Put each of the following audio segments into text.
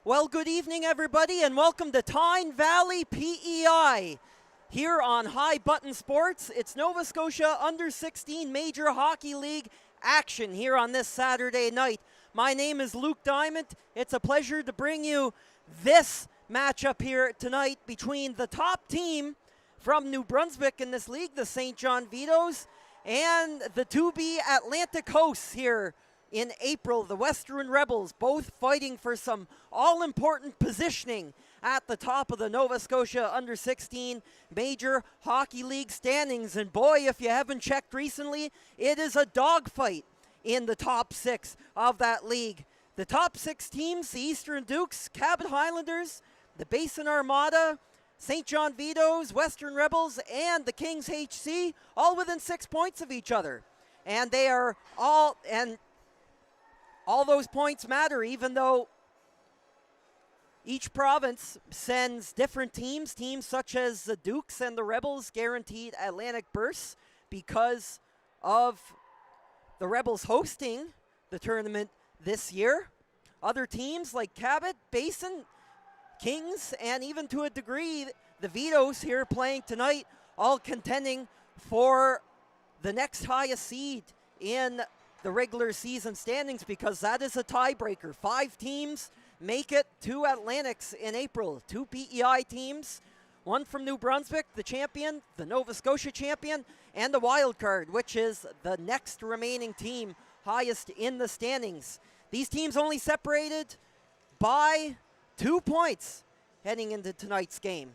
Well, good evening, everybody, and welcome to Tyne Valley PEI. Here on High Button Sports, it's Nova Scotia Under-16 Major Hockey League action here on this Saturday night. My name is Luke Diamond. It's a pleasure to bring you this matchup here tonight between the top team from New Brunswick in this league, the St. John Vitos, and the 2B Atlantic hosts here in April, the Western Rebels, both fighting for some all-important positioning at the top of the Nova Scotia Under-16 Major Hockey League standings. And boy, if you haven't checked recently, it is a dogfight in the top six of that league. The top six teams, the Eastern Dukes, Cabot Highlanders, the Basin Armada, St. John Vitos, Western Rebels, and the Kings HC, all within 6 points of each other. And they are all those points matter, even though each province sends different teams such as the Dukes and the Rebels guaranteed Atlantic berths because of the Rebels hosting the tournament this year. Other teams like Cabot, Basin, Kings, and even to a degree the Vitos here playing tonight, all contending for the next highest seed in the regular season standings, because that is a tiebreaker. 5 teams make it to Atlantics in April. 2 PEI teams, 1 from New Brunswick, the champion, the Nova Scotia champion, and the wild card, which is the next remaining team highest in the standings. These teams only separated by 2 points heading into tonight's game.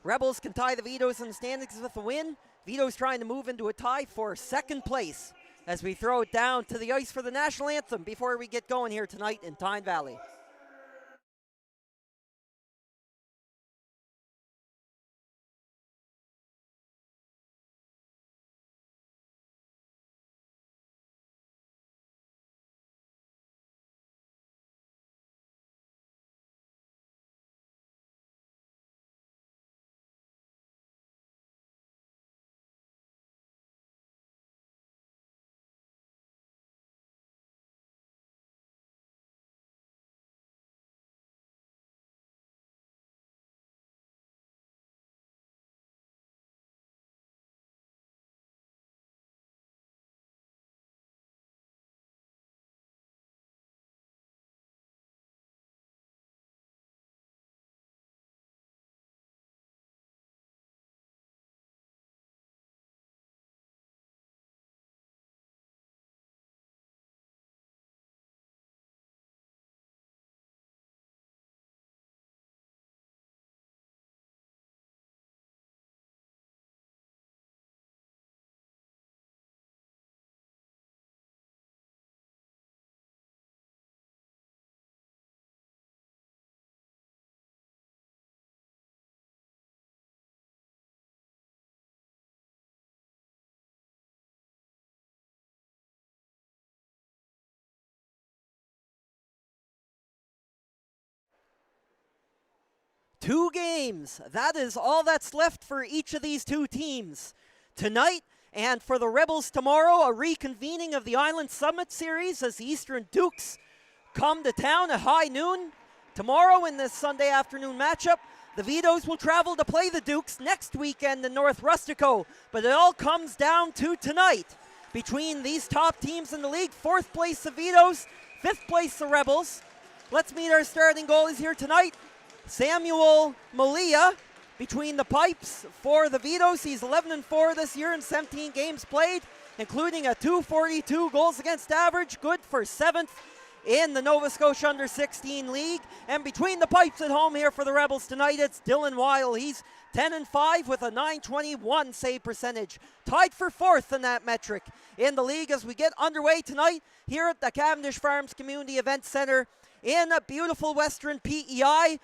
Rebels can tie the Vitos in the standings with a win. Vitos trying to move into a tie for second place as we throw it down to the ice for the national anthem before we get going here tonight in Tyne Valley. Two games. That is all that's left for each of these two teams tonight. And for the Rebels tomorrow, a reconvening of the Island Summit Series as the Eastern Dukes come to town at high noon tomorrow in this Sunday afternoon matchup. The Vitos will travel to play the Dukes next weekend in North Rustico. But it all comes down to tonight between these top teams in the league. 4th place the Vitos, 5th place the Rebels. Let's meet our starting goalies here tonight. Samuel Malia between the pipes for the Vitos. He's 11-4 this year in 17 games played, including a .242 goals against average, good for 7th in the Nova Scotia Under-16 League. And between the pipes at home here for the Rebels tonight, it's Dylan Weil. He's 10-5 with a .921 save percentage, tied for 4th in that metric in the league as we get underway tonight here at the Cavendish Farms Community Event Center in a beautiful Western PEI.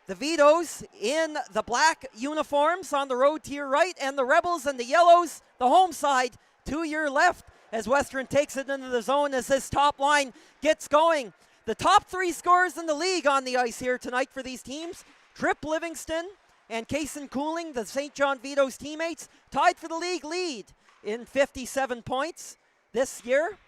The Vitos in the black uniforms on the road to your right, and the Rebels in the yellows, the home side, to your left, as Western takes it into the zone as this top line gets going. The top 3 scorers in the league on the ice here tonight for these teams. Trip Livingston and Kaysen Cooling, the St. John Vitos teammates, tied for the league lead in 57 points this year.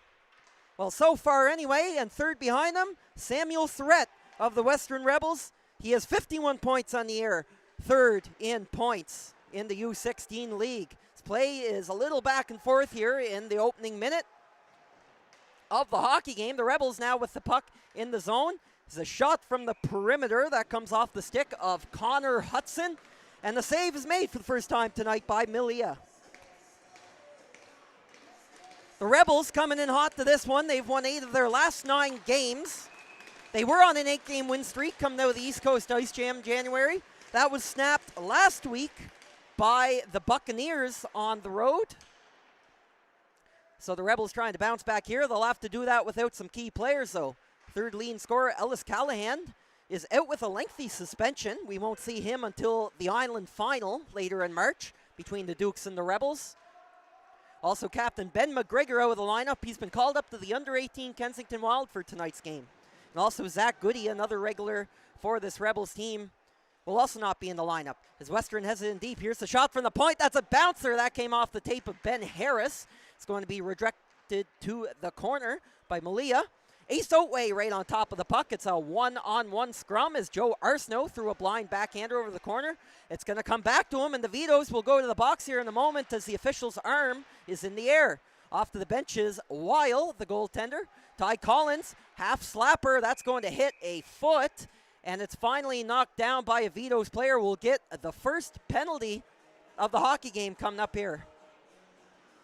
Well, so far anyway, and third behind them, Samuel Surrett of the Western Rebels. He has 51 points on the year, third in points in the U16 league. His play is a little back and forth here in the opening minute of the hockey game. The Rebels now with the puck in the zone. It's a shot from the perimeter that comes off the stick of Connor Hudson. And the save is made for the first time tonight by Milia. The Rebels coming in hot to this one. They've won 8 of their last 9 games. They were on an 8-game win streak coming out of the East Coast Ice Jam in January. That was snapped last week by the Buccaneers on the road. So the Rebels trying to bounce back here. They'll have to do that without some key players, though. Third leading scorer, Ellis Callahan, is out with a lengthy suspension. We won't see him until the Island final later in March between the Dukes and the Rebels. Also, Captain Ben McGregor out of the lineup. He's been called up to the under-18 Kensington Wild for tonight's game. And also Zach Goody, another regular for this Rebels team, will also not be in the lineup. As Western heads in deep, here's the shot from the point. That's a bouncer. That came off the tape of Ben Harris. It's going to be redirected to the corner by Malia. Ace Otway right on top of the puck. It's a one-on-one scrum as Joe Arsenault threw a blind backhander over the corner. It's going to come back to him, and the Vitos will go to the box here in a moment as the official's arm is in the air. Off to the benches, Weil, the goaltender. Ty Collins, half slapper. That's going to hit a foot, and it's finally knocked down by a Vitos player. We'll get the first penalty of the hockey game coming up here.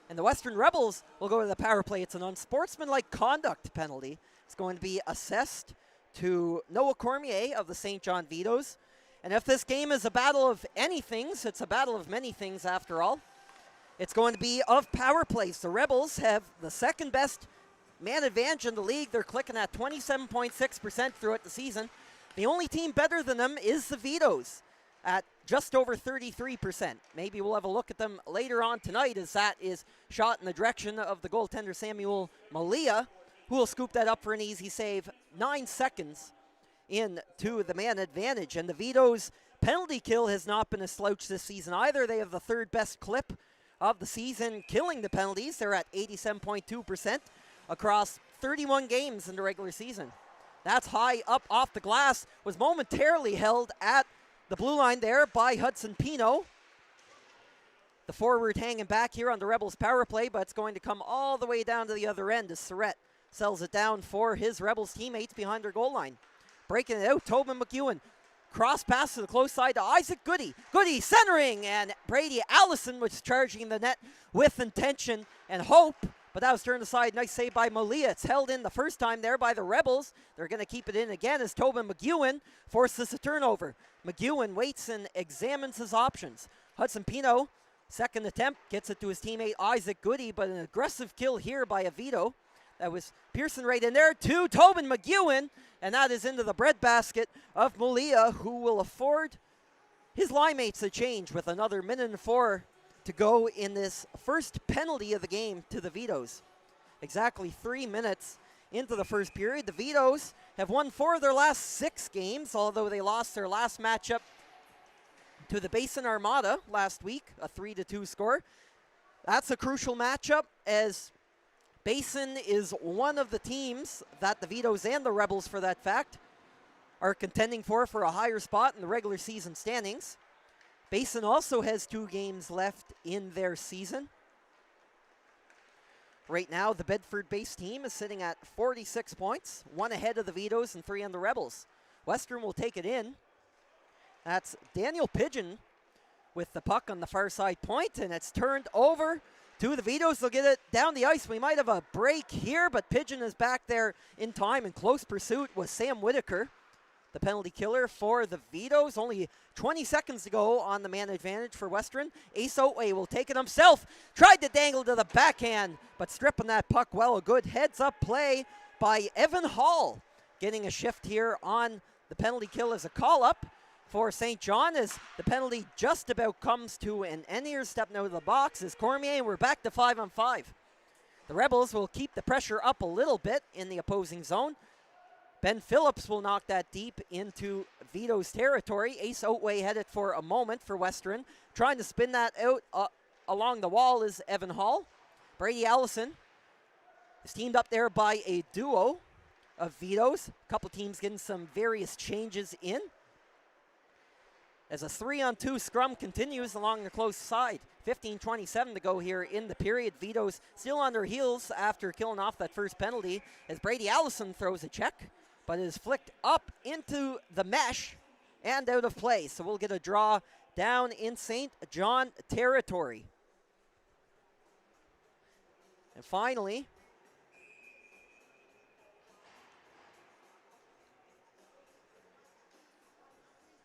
And the Western Rebels will go to the power play. It's an unsportsmanlike conduct penalty. It's going to be assessed to Noah Cormier of the St. John Vitos. And if this game is a battle of anythings, it's a battle of many things after all. It's going to be of power plays. The Rebels have the second best man advantage in the league. They're clicking at 27.6% throughout the season. The only team better than them is the Vitos at just over 33%. Maybe we'll have a look at them later on tonight as that is shot in the direction of the goaltender Samuel Malia, who will scoop that up for an easy save 9 seconds into the man advantage. And the Vitos' penalty kill has not been a slouch this season either. They have the third best clip of the season killing the penalties. They're at 87.2% across 31 games in the regular season. That's high up off the glass, was momentarily held at the blue line there by Hudson Pino. The forward hanging back here on the Rebels power play, but it's going to come all the way down to the other end as Surrett sells it down for his Rebels teammates behind their goal line. Breaking it out, Tobin McEwen. Cross pass to the close side to Isaac Goody. Goody centering, and Brady Allison was charging the net with intention and hope, but that was turned aside. Nice save by Malia. It's held in the first time there by the Rebels. They're going to keep it in again as Tobin McEwen forces a turnover. McEwen waits and examines his options. Hudson Pino, second attempt, gets it to his teammate Isaac Goody, but an aggressive kill here by a Vito. That was Pearson right in there to Tobin McEwen, and that is into the breadbasket of Malia, who will afford his line mates a change with another minute and 4 to go in this first penalty of the game to the Vitos. Exactly 3 minutes into the first period. The Vitos have won 4 of their last 6 games, although they lost their last matchup to the Basin Armada last week, a 3-2 score. That's a crucial matchup as Basin is one of the teams that the Vitos and the Rebels, for that fact, are contending for a higher spot in the regular season standings. Basin also has 2 games left in their season. Right now, the Bedford-based team is sitting at 46 points, 1 ahead of the Vitos and 3 on the Rebels. Western will take it in. That's Daniel Pigeon with the puck on the far side point, and it's turned over to the Vitos. They'll get it down the ice. We might have a break here, but Pigeon is back there in time. In close pursuit was Sam Whitaker, the penalty killer for the Vitos. Only 20 seconds to go on the man advantage for Western. Ace Otway will take it himself. Tried to dangle to the backhand, but stripping that puck well. A good heads-up play by Evan Hall. Getting a shift here on the penalty kill as a call-up for St. John as the penalty just about comes to an end here. Stepping out of the box is Cormier, and we're back to 5-on-5. The Rebels will keep the pressure up a little bit in the opposing zone. Ben Phillips will knock that deep into Vito's territory. Ace Otway headed for a moment for Western. Trying to spin that out along the wall is Evan Hall. Brady Allison is teamed up there by a duo of Vitos. A couple teams getting some various changes in. As a 3-on-2 scrum continues along the close side. 15:27 to go here in the period. Vitos still on their heels after killing off that first penalty as Brady Allison throws a check, but it is flicked up into the mesh and out of play. So we'll get a draw down in St. John territory. And finally,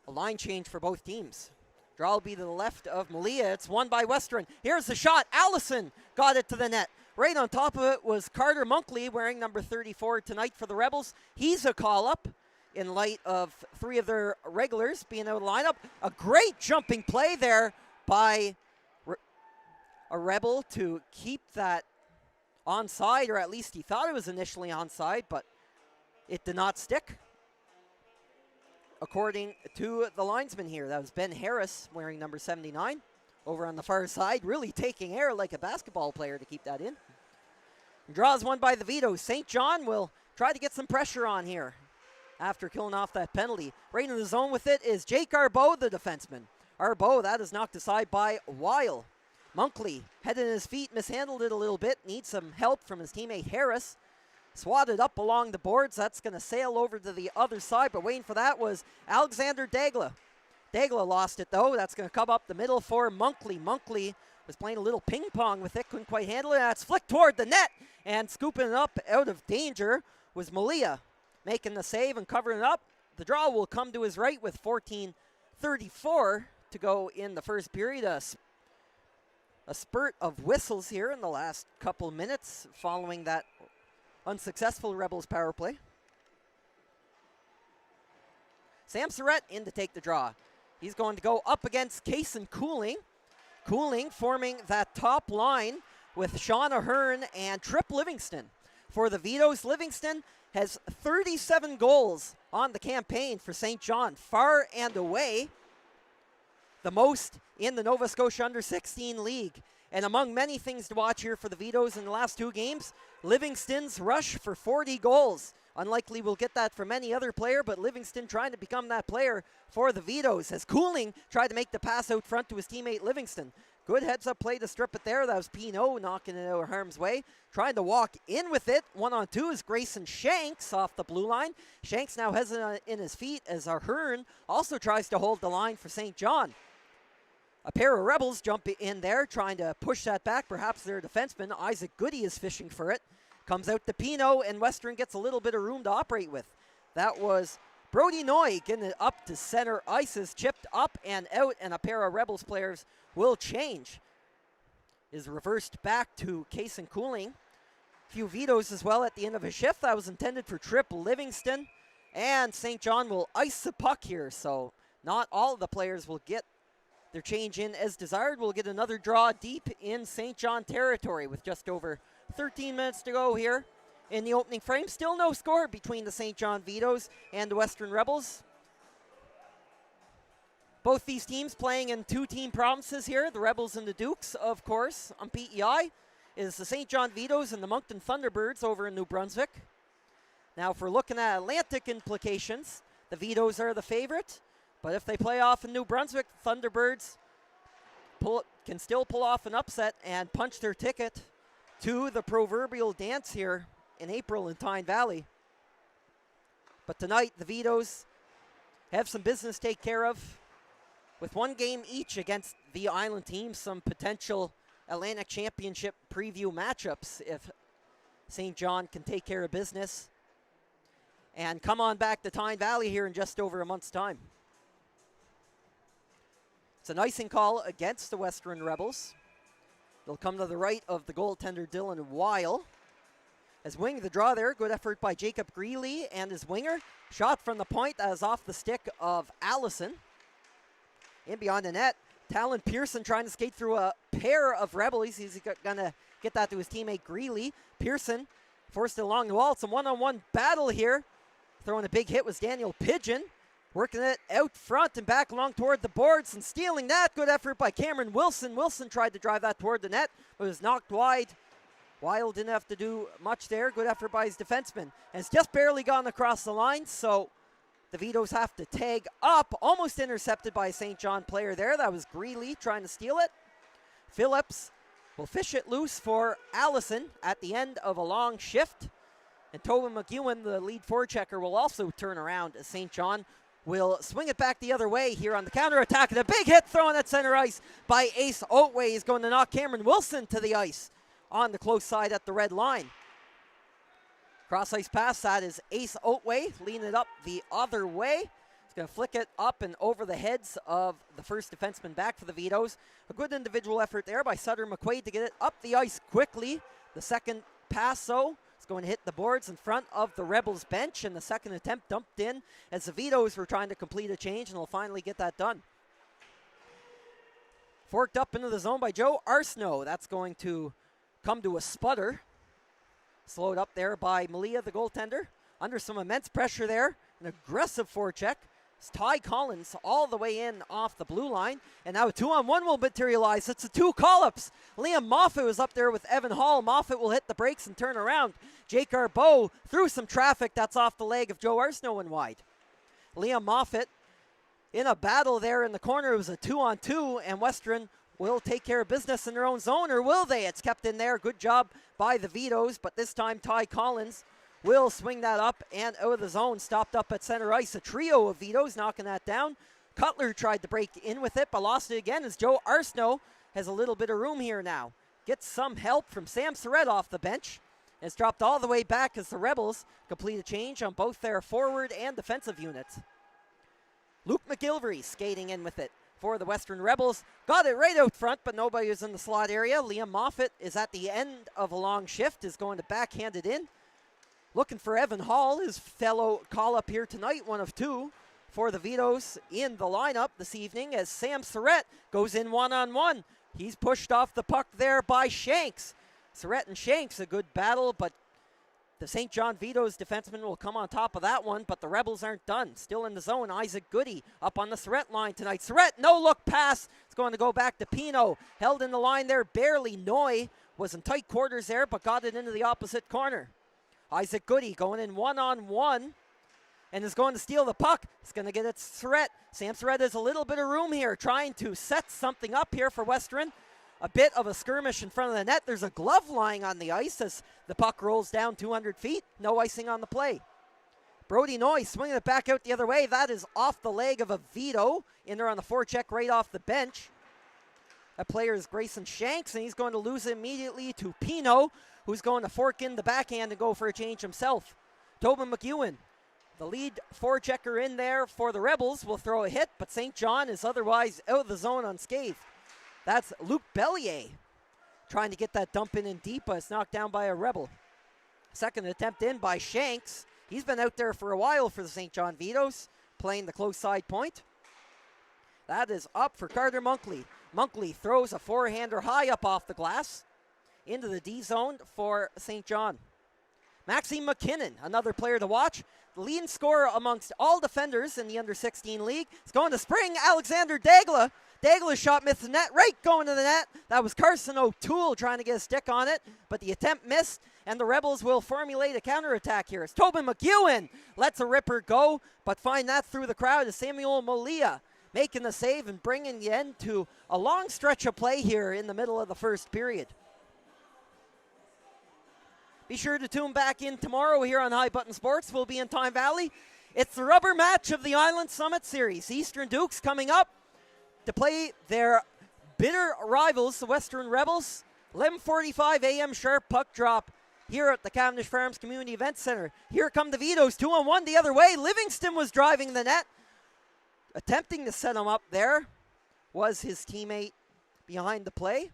a line change for both teams. Draw will be to the left of Malia. It's won by Western. Here's the shot. Allison got it to the net. Right on top of it was Carter Monkley, wearing number 34 tonight for the Rebels. He's a call-up in light of 3 of their regulars being out of lineup. A great jumping play there by a Rebel to keep that onside, or at least he thought it was initially onside, but it did not stick. According to the linesman here, that was Ben Harris wearing number 79 over on the far side, really taking air like a basketball player to keep that in. Draws won by the Vitos. St. John will try to get some pressure on here after killing off that penalty. Right in the zone with it is Jake Arbeau, the defenseman. Arbeau, that is knocked aside by Weil. Monkley, head in his feet, mishandled it a little bit, needs some help from his teammate Harris. Swatted up along the boards. That's going to sail over to the other side, but waiting for that was Alexander Dagla. Dagla lost it, though. That's going to come up the middle for Monkley. Monkley was playing a little ping pong with it, couldn't quite handle it. That's flicked toward the net, and scooping it up out of danger was Malia, making the save and covering it up. The draw will come to his right with 14:34 to go in the first period. A spurt of whistles here in the last couple minutes following that unsuccessful Rebels power play. Sam Surratt in to take the draw. He's going to go up against Kaysen Cooling. Cooling forming that top line with Sean Ahern and Trip Livingston. For the Vitos, Livingston has 37 goals on the campaign for St. John, far and away the most in the Nova Scotia Under-16 League. And among many things to watch here for the Vitos in the last 2 games, Livingston's rush for 40 goals. Unlikely we'll get that from any other player, but Livingston trying to become that player for the Vitos as Cooling tried to make the pass out front to his teammate Livingston. Good heads-up play to strip it there. That was Pinot knocking it out of harm's way. Trying to walk in with it. 1-on-2 is Grayson Shanks off the blue line. Shanks now hesitant in his feet as Ahern also tries to hold the line for St. John. A pair of Rebels jump in there, trying to push that back. Perhaps their defenseman, Isaac Goody, is fishing for it. Comes out to Pinot, and Western gets a little bit of room to operate with. That was Brody Noy getting it up to center ice, is chipped up and out, and a pair of Rebels players will change. Is reversed back to Kaysen Cooling. A few Vitos as well at the end of a shift. That was intended for Trip Livingston. And St. John will ice the puck here, so not all of the players will get their change in as desired. We'll get another draw deep in St. John territory with just over 13 minutes to go here in the opening frame. Still no score between the St. John Vitos and the Western Rebels. Both these teams playing in 2-team provinces here. The Rebels and the Dukes, of course. On PEI is the St. John Vitos and the Moncton Thunderbirds over in New Brunswick. Now, if we're looking at Atlantic implications, the Vitos are the favorite. But if they play off in New Brunswick, Thunderbirds can still pull off an upset and punch their ticket to the proverbial dance here in April in Tyne Valley. But tonight, the Vitos have some business to take care of with 1 game each against the Island team. Some potential Atlantic Championship preview matchups if St. John can take care of business and come on back to Tyne Valley here in just over a month's time. It's an icing call against the Western Rebels. They'll come to the right of the goaltender Dylan Weil. As winning the draw there, good effort by Jacob Greeley and his winger. Shot from the point that is off the stick of Allison. In beyond the net, Talon Pearson trying to skate through a pair of Rebels. He's going to get that to his teammate Greeley. Pearson forced it along the wall. It's a 1-on-1 battle here. Throwing a big hit was Daniel Pigeon. Working it out front and back along toward the boards and stealing that. Good effort by Cameron Wilson. Wilson tried to drive that toward the net, but was knocked wide Wild didn't have to do much there. Good effort by his defenseman. And it's just barely gone across the line, so the Vitos have to tag up. Almost intercepted by a St. John player there. That was Greeley trying to steal it. Phillips will fish it loose for Allison at the end of a long shift. And Tobin McEwen, the lead forechecker, will also turn around as St. John will swing it back the other way here on the counterattack. And a big hit thrown at center ice by Ace Otway is going to knock Cameron Wilson to the ice on the close side at the red line. Cross ice pass, that is Ace Otway, leaning it up the other way. He's going to flick it up and over the heads of the first defenseman back for the Vitos. A good individual effort there by Sutter McQuaid to get it up the ice quickly. The second pass, though, is going to hit the boards in front of the Rebels bench, and the second attempt dumped in as the Vitos were trying to complete a change, and they'll finally get that done. Forked up into the zone by Joe Arsenault. That's going to come to a sputter. Slowed up there by Malia, the goaltender. Under some immense pressure there. An aggressive forecheck. It's Ty Collins all the way in off the blue line. And now a 2-on-1 will materialize. It's a two call-ups. Liam Moffat was up there with Evan Hall. Moffat will hit the brakes and turn around. Jake Arbeau through some traffic. That's off the leg of Joe Arsenault and wide. Liam Moffat in a battle there in the corner. It was a 2-on-2, and Western will take care of business in their own zone, or will they? It's kept in there. Good job by the Vitos, but this time Ty Collins will swing that up and out of the zone. Stopped up at center ice. A trio of Vitos knocking that down. Cutler tried to break in with it, but lost it again as Joe Arsenault has a little bit of room here now. Gets some help from Sam Surrett off the bench. It's dropped all the way back as the Rebels complete a change on both their forward and defensive units. Luke McGilvery skating in with it for the Western Rebels. Got it right out front, but nobody is in the slot area. Liam Moffat is at the end of a long shift, is going to backhand it in. Looking for Evan Hall, his fellow call-up here tonight, one of two for the Vitos in the lineup this evening as Sam Surrett goes in one-on-one. He's pushed off the puck there by Shanks. Surrett and Shanks, a good battle, but the St. John Vitos defenseman will come on top of that one, but the Rebels aren't done. Still in the zone, Isaac Goody up on the Surrett line tonight. Surrett, no-look pass. It's going to go back to Pino. Held in the line there, barely. Noy was in tight quarters there, but got it into the opposite corner. Isaac Goody going in one-on-one and is going to steal the puck. He's going to get it to Surrett. Sam Surrett has a little bit of room here, trying to set something up here for Western. A bit of a skirmish in front of the net. There's a glove lying on the ice as the puck rolls down 200 feet. No icing on the play. Brody Noy swinging it back out the other way. That is off the leg of a Vito. In there on the forecheck right off the bench. That player is Grayson Shanks, and he's going to lose it immediately to Pino, who's going to fork in the backhand and go for a change himself. Tobin McEwen, the lead forechecker in there for the Rebels, will throw a hit, but St. John is otherwise out of the zone unscathed. That's Luke Bellier trying to get that dump in deep, but it's knocked down by a Rebel. Second attempt in by Shanks. He's been out there for a while for the St. John Vitos, playing the close side point. That is up for Carter Monkley. Monkley throws a forehander high up off the glass into the D zone for St. John. Maxime McKinnon, another player to watch. The leading scorer amongst all defenders in the under-16 league. It's going to spring Alexander Dagla. Dagla's shot missed the net, right going to the net. That was Carson O'Toole trying to get a stick on it, but the attempt missed, and the Rebels will formulate a counterattack here. It's Tobin McEwen lets a ripper go, but find that through the crowd is Samuel Malia making the save and bringing the end to a long stretch of play here in the middle of the first period. Be sure to tune back in tomorrow here on High Button Sports. We'll be in Time Valley. It's the rubber match of the Island Summit Series. Eastern Dukes coming up to play their bitter rivals, the Western Rebels. 11:45 a.m. sharp puck drop here at the Cavendish Farms Community Event Center. Here come the Vitos, 2-on-1 the other way. Livingston was driving the net. Attempting to set him up there was his teammate behind the play.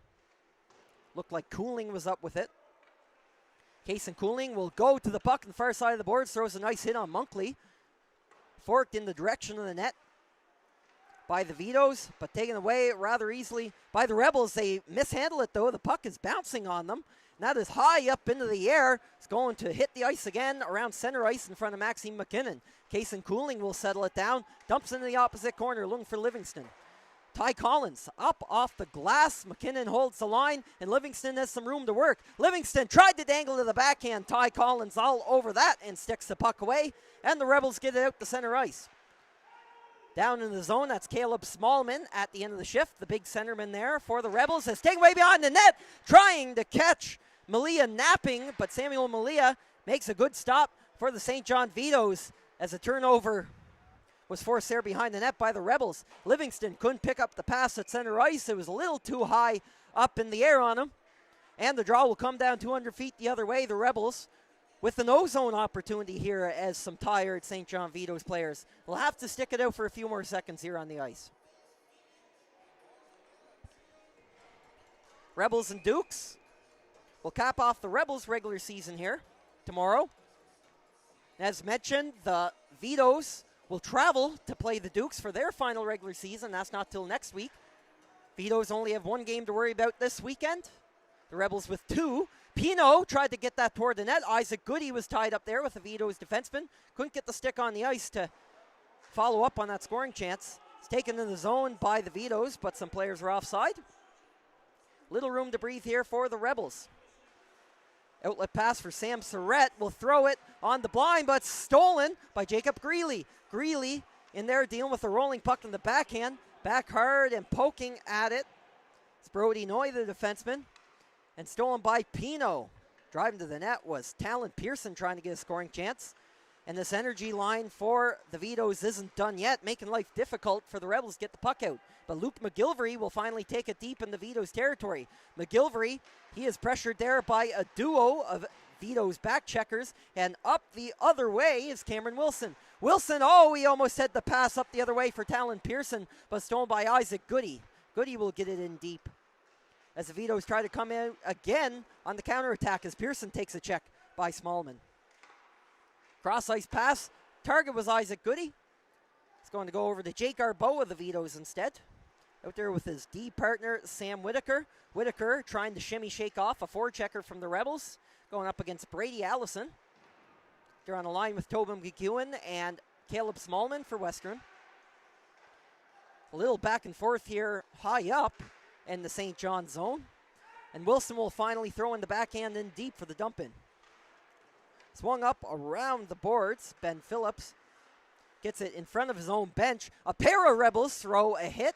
Looked like Cooling was up with it. Case and Cooling will go to the puck on the far side of the boards, throws a nice hit on Monkley. Forked in the direction of the net by the Vitos, but taken away rather easily by the Rebels. They mishandle it though. The puck is bouncing on them. And that is high up into the air. It's going to hit the ice again around center ice in front of Maxime McKinnon. Case and Cooling will settle it down. Dumps into the opposite corner, looking for Livingston. Ty Collins up off the glass. McKinnon holds the line, and Livingston has some room to work. Livingston tried to dangle to the backhand. Ty Collins all over that and sticks the puck away, and the Rebels get it out to center ice. Down in the zone, that's Caleb Smallman at the end of the shift. The big centerman there for the Rebels has taken away behind the net, trying to catch Malia napping, but Samuel Malia makes a good stop for the St. John Vitos as a turnover was forced there behind the net by the Rebels. Livingston couldn't pick up the pass at center ice. It was a little too high up in the air on him. And the draw will come down 200 feet the other way. The Rebels with an ozone opportunity here as some tired St. John Vitos players will have to stick it out for a few more seconds here on the ice. Rebels and Dukes will cap off the Rebels regular season here tomorrow. As mentioned, the Vitos will travel to play the Dukes for their final regular season. That's not till next week. Vitos only have one game to worry about this weekend. The Rebels with two. Pino tried to get that toward the net. Isaac Goody was tied up there with the Vitos defenseman. Couldn't get the stick on the ice to follow up on that scoring chance. It's taken in the zone by the Vitos, but some players are offside. Little room to breathe here for the Rebels. Outlet pass for Sam Surrett. Will throw it on the blind, but stolen by Jacob Greeley. Greeley in there dealing with the rolling puck in the backhand. Back hard and poking at it. It's Brody Noy, the defenseman. And stolen by Pino. Driving to the net was Talon Pearson trying to get a scoring chance. And this energy line for the Vitos isn't done yet, making life difficult for the Rebels to get the puck out. But Luke McGilvery will finally take it deep in the Vitos territory. McGilvery, he is pressured there by a duo of Vitos back checkers, and up the other way is Cameron Wilson. Wilson, he almost had the pass up the other way for Talon Pearson, but stolen by Isaac Goody. Goody will get it in deep as the Vitos try to come in again on the counterattack as Pearson takes a check by Smallman. Cross-ice pass. Target was Isaac Goody. It's going to go over to Jake Arbo of the Vitos instead. Out there with his D partner, Sam Whitaker. Whitaker trying to shimmy shake off a forechecker from the Rebels. Going up against Brady Allison. They're on the line with Tobin McEwen and Caleb Smallman for Western. A little back and forth here high up in the St. John zone. And Wilson will finally throw in the backhand in deep for the dump in. Swung up around the boards. Ben Phillips gets it in front of his own bench. A pair of Rebels throw a hit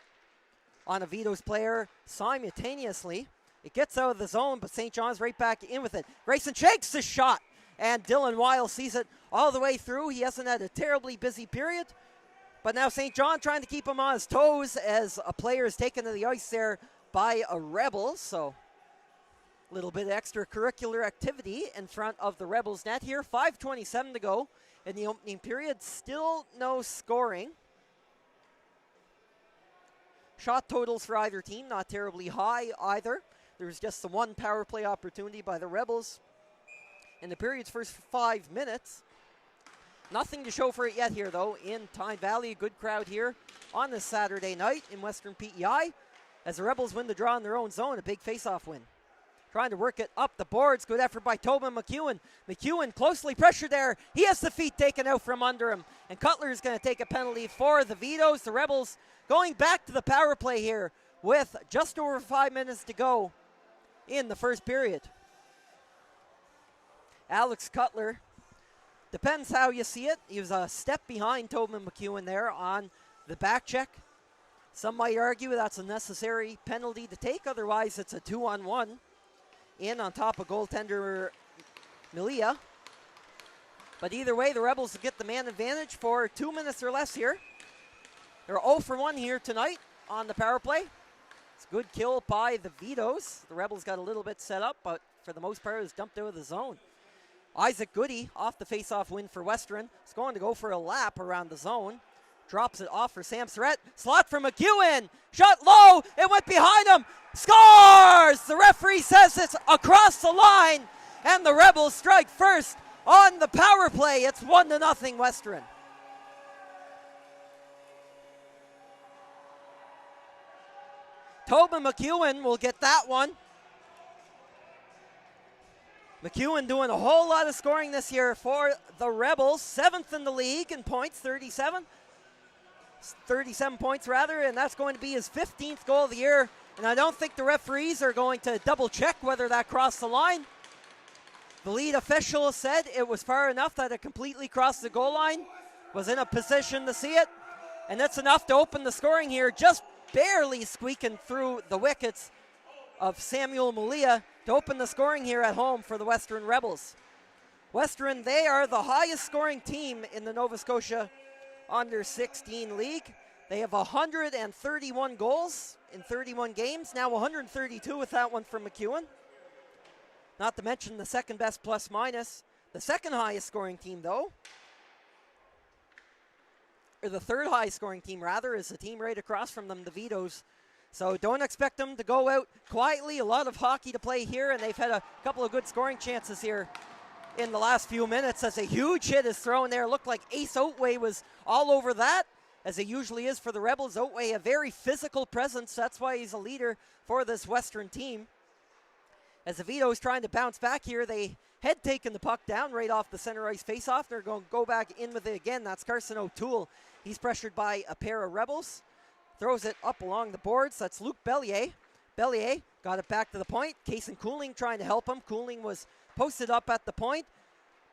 on a Vitos player simultaneously. It gets out of the zone, but St. John's right back in with it. Grayson shakes the shot, and Dylan Weil sees it all the way through. He hasn't had a terribly busy period, but now St. John trying to keep him on his toes as a player is taken to the ice there by a Rebel. So a little bit of extracurricular activity in front of the Rebels net here. 5:27 to go in the opening period. Still no scoring. Shot totals for either team not terribly high either. There's just the one power play opportunity by the Rebels in the period's first 5 minutes. Nothing to show for it yet here, though, in Tyne Valley. A good crowd here on this Saturday night in Western PEI as the Rebels win the draw in their own zone. A big face-off win. Trying to work it up the boards. Good effort by Tobin McEwen. McEwen closely pressured there. He has the feet taken out from under him. And Cutler is going to take a penalty for the Vitos. The Rebels going back to the power play here with just over 5 minutes to go in the first period. Alex Cutler, depends how you see it. He was a step behind Tobin McEwen there on the back check. Some might argue that's a necessary penalty to take. Otherwise, it's a 2-on-1 in on top of goaltender Milia. But either way, the Rebels get the man advantage for 2 minutes or less here. They're 0 for 1 here tonight on the power play. It's a good kill by the Vitos. The Rebels got a little bit set up, but for the most part, it was dumped out of the zone. Isaac Goody off the face-off win for Western. It's going to go for a lap around the zone. Drops it off for Sam Surrett. Slot for McEwen. Shot low. It went behind him. Scores! The referee says it's across the line. And the Rebels strike first on the power play. It's 1-0 Western. Tobin McEwen will get that one. McEwen doing a whole lot of scoring this year for the Rebels. 7th in the league in points, 37. 37 points rather, and that's going to be his 15th goal of the year. And I don't think the referees are going to double check whether that crossed the line. The lead official said it was far enough that it completely crossed the goal line, was in a position to see it, and that's enough to open the scoring here, just barely squeaking through the wickets of Samuel Malia to open the scoring here at home for the Western Rebels. Western, they are the highest scoring team in the Nova Scotia Under 16 League. They have 131 goals in 31 games, now 132 with that one from MacEwan. Not to mention the second best plus minus. The second highest scoring team though, or the third highest scoring team rather, is the team right across from them, the Vitos. So don't expect them to go out quietly. A lot of hockey to play here, and they've had a couple of good scoring chances here in the last few minutes as a huge hit is thrown there. Looked like Ace Oatway was all over that, as it usually is for the Rebels. Oatway, a very physical presence. That's why he's a leader for this Western team. As the Vitos trying to bounce back here, they had taken the puck down right off the center ice faceoff. They're going to go back in with it again. That's Carson O'Toole. He's pressured by a pair of Rebels. Throws it up along the boards. That's Luke Bellier. Bellier got it back to the point. Kason Cooling trying to help him. Cooling was posted up at the point,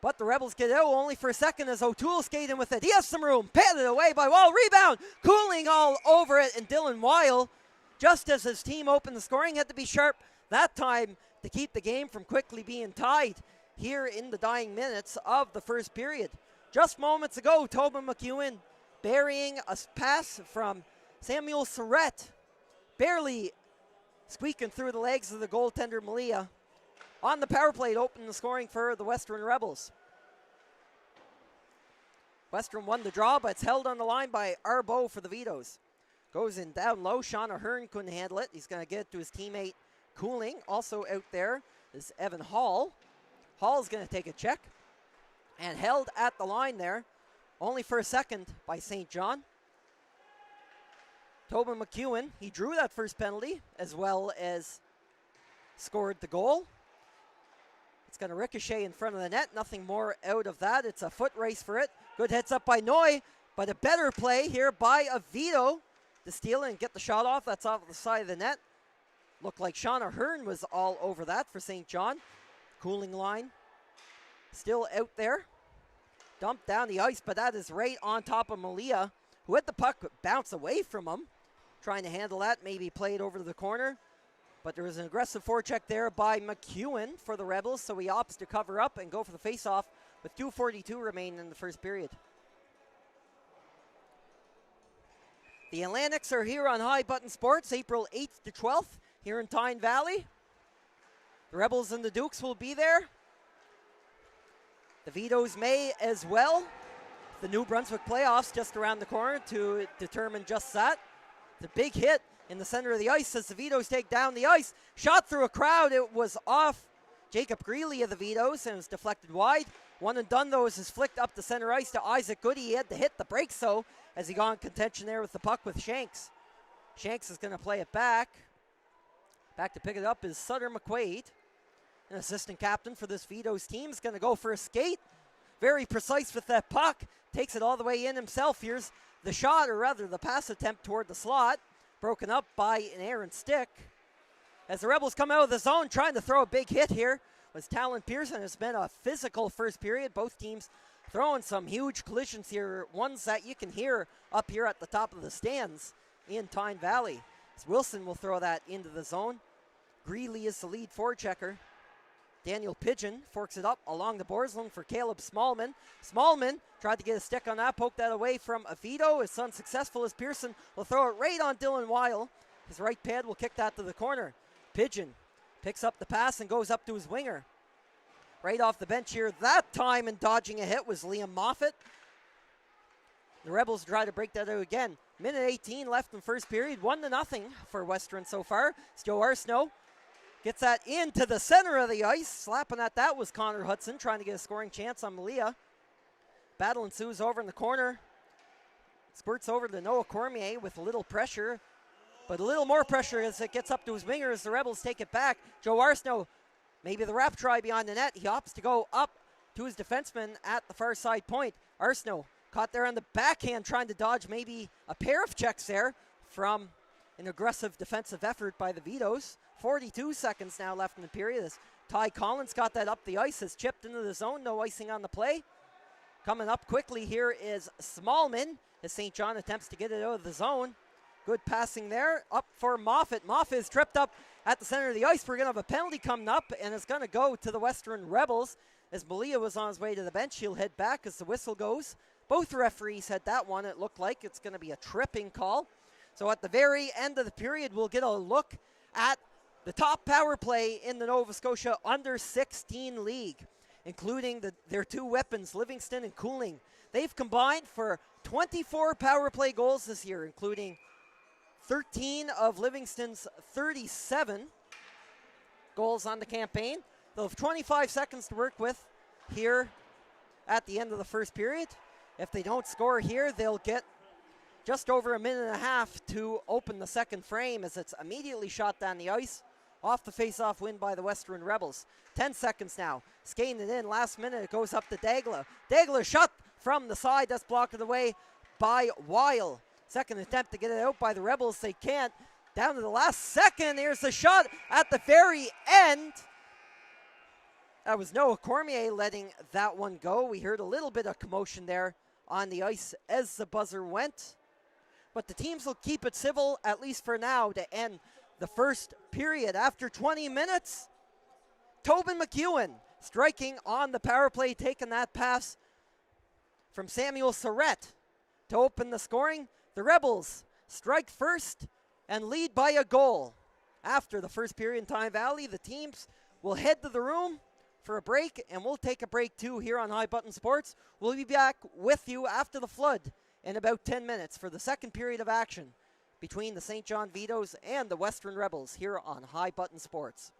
but the Rebels get out only for a second as O'Toole skating with it. He has some room. Patted away by Wall. Rebound. Cooling all over it, and Dylan Weil, just as his team opened the scoring, had to be sharp that time to keep the game from quickly being tied here in the dying minutes of the first period. Just moments ago, Tobin MacEwan burying a pass from Samuel Surrett, barely squeaking through the legs of the goaltender Malia. On the power play to open the scoring for the Western Rebels. Western won the draw, but it's held on the line by Arbo for the Vitos. Goes in down low. Sean Ahern couldn't handle it. He's going to get it to his teammate Cooling. Also out there is Evan Hall. Hall's going to take a check. And held at the line there, only for a second, by St. John. Tobin MacEwan, he drew that first penalty as well as scored the goal. It's going to ricochet in front of the net. Nothing more out of that. It's a foot race for it. Good heads up by Noy, but a better play here by a Vito to steal it and get the shot off. That's off the side of the net. Looked like Sean Ahern was all over that for St. John. Cooling line still out there. Dumped down the ice, but that is right on top of Malia, who had the puck bounce away from him. Trying to handle that, maybe play it over to the corner. But there was an aggressive forecheck there by MacEwan for the Rebels, so he opts to cover up and go for the face-off with 2:42 remaining in the first period. The Atlantics are here on High Button Sports, April 8th to 12th, here in Tyne Valley. The Rebels and the Dukes will be there. The Vitos may as well. The New Brunswick playoffs just around the corner to determine just that. The big hit in the center of the ice as the Vitos take down the ice. Shot through a crowd. It was off Jacob Greeley of the Vitos and it was deflected wide. One and done, though, is flicked up the center ice to Isaac Goody. He had to hit the brakes, though, as he got in contention there with the puck with Shanks. Shanks is going to play it back. Back to pick it up is Sutter McQuaid. An assistant captain for this Vitos team is going to go for a skate. Very precise with that puck. Takes it all the way in himself. Here's the shot, or rather the pass attempt toward the slot. Broken up by an errant stick. As the Rebels come out of the zone, trying to throw a big hit here was Talon Pearson. It's been a physical first period. Both teams throwing some huge collisions here. Ones that you can hear up here at the top of the stands in Tyne Valley. As Wilson will throw that into the zone. Greeley is the lead forechecker. Daniel Pigeon forks it up along the boards, looking for Caleb Smallman. Smallman tried to get a stick on that, poked that away from Avito. It's unsuccessful as Pearson will throw it right on Dylan Weil. His right pad will kick that to the corner. Pigeon picks up the pass and goes up to his winger. Right off the bench here, that time in dodging a hit was Liam Moffat. The Rebels try to break that out again. Minute 18 left in first period, 1-0 for Western so far. It's Joe Arsenault. Gets that into the center of the ice. Slapping at that was Connor Hudson, trying to get a scoring chance on Malia. Battle ensues over in the corner. Squirts over to Noah Cormier with a little pressure. But a little more pressure as it gets up to his winger as the Rebels take it back. Joe Arsenault, maybe the wrap try behind the net. He opts to go up to his defenseman at the far side point. Arsenault Caught there on the backhand, trying to dodge maybe a pair of checks there from an aggressive defensive effort by the Vitos. 42 seconds now left in the period as Ty Collins got that up the ice, has chipped into the zone, no icing on the play. Coming up quickly here is Smallman as St. John attempts to get it out of the zone. Good passing there, up for Moffat. Moffat is tripped up at the center of the ice. We're going to have a penalty coming up, and it's going to go to the Western Rebels. As Malia was on his way to the bench, he'll head back as the whistle goes. Both referees had that one. It looked like it's going to be a tripping call. So at the very end of the period, we'll get a look at the top power play in the Nova Scotia under-16 league, including their two weapons, Livingston and Cooling. They've combined for 24 power play goals this year, including 13 of Livingston's 37 goals on the campaign. They'll have 25 seconds to work with here at the end of the first period. If they don't score here, they'll get just over a minute and a half to open the second frame as it's immediately shot down the ice. Off the face-off win by the Western Rebels. 10 seconds now. Skating it in. Last minute, it goes up to Dagla. Dagla shot from the side. That's blocked away by Weil. Second attempt to get it out by the Rebels. They can't. Down to the last second. Here's the shot at the very end. That was Noah Cormier letting that one go. We heard a little bit of commotion there on the ice as the buzzer went. But the teams will keep it civil, at least for now, to end the first period. After 20 minutes, Tobin McEwen striking on the power play, taking that pass from Samuel Surrett to open the scoring. The Rebels strike first and lead by a goal. After the first period in Time Valley, the teams will head to the room for a break, and we'll take a break too here on High Button Sports. We'll be back with you after the flood in about 10 minutes for the second period of action between the St. John Vitos and the Western Rebels here on High Button Sports.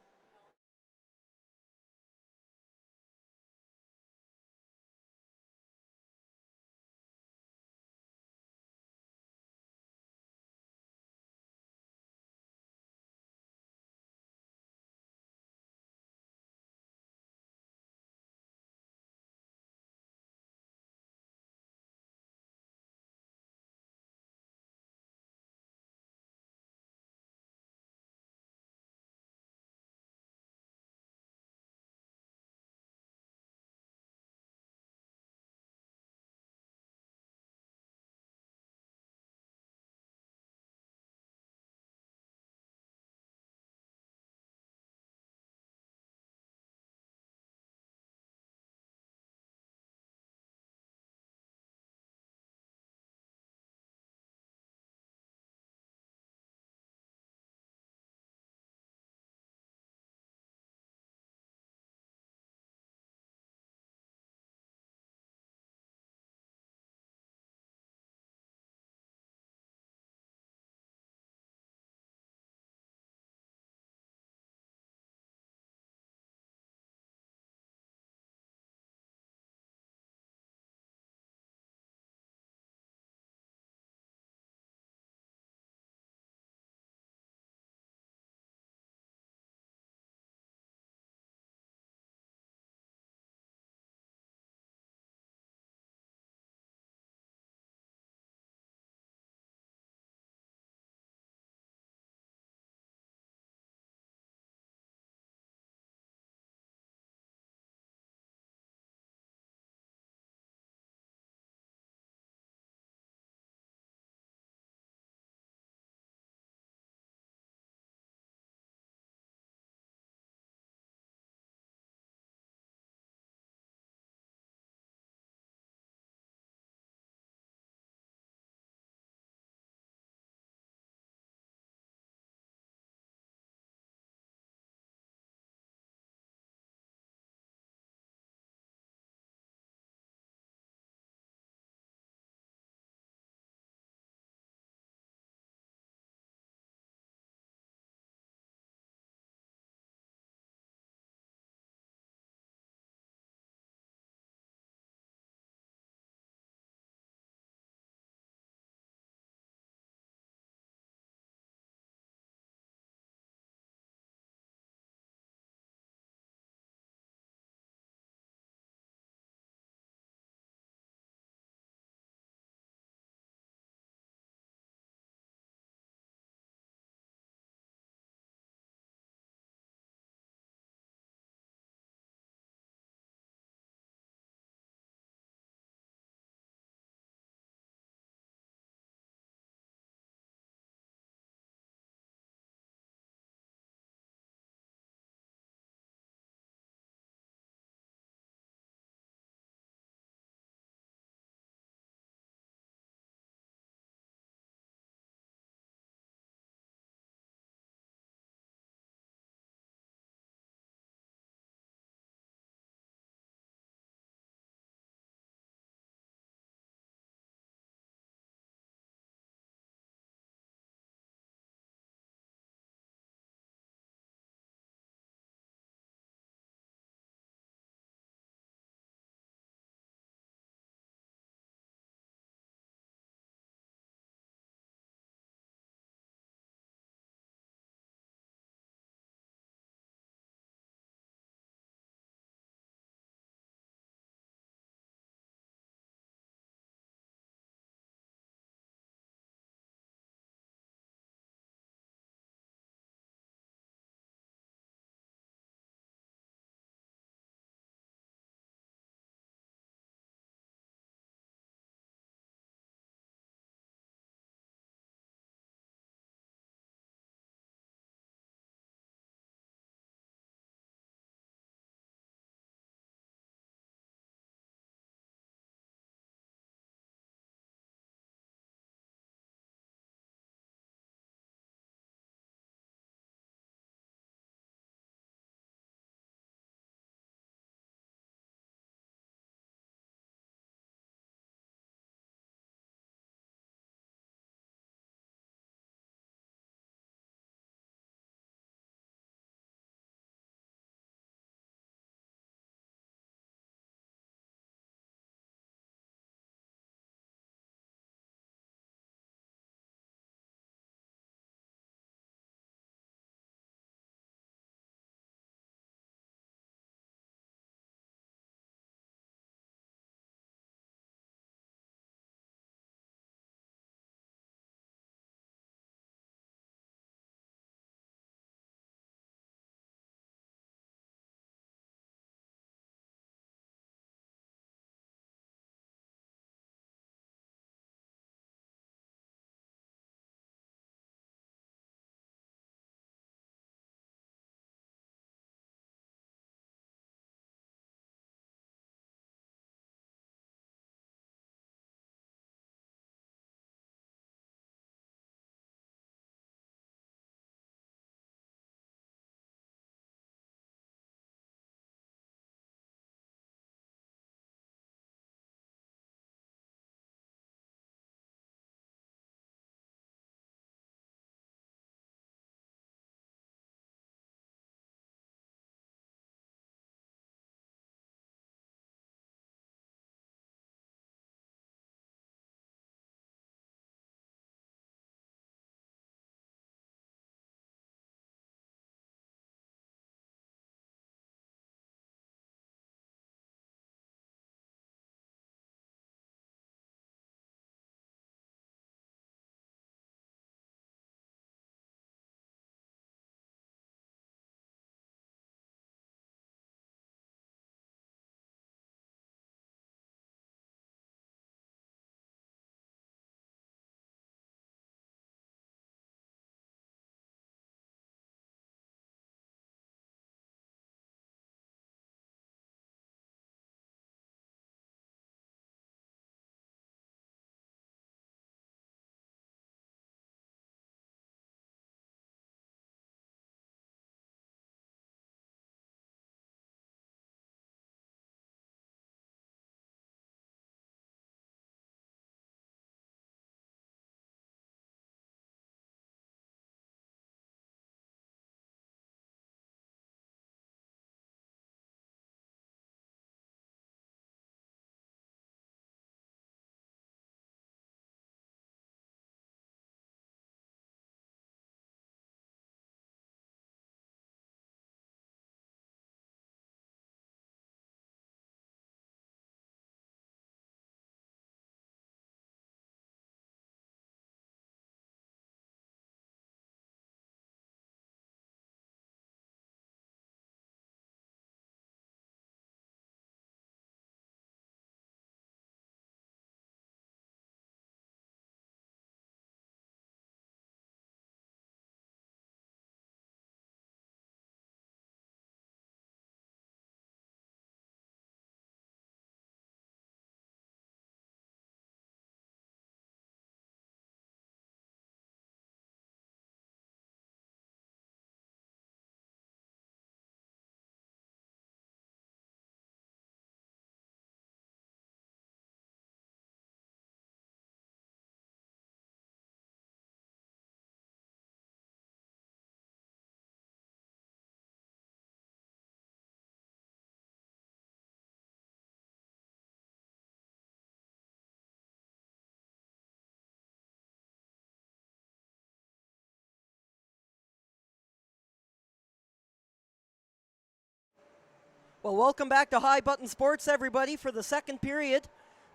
Well, welcome back to High Button Sports, everybody, for the second period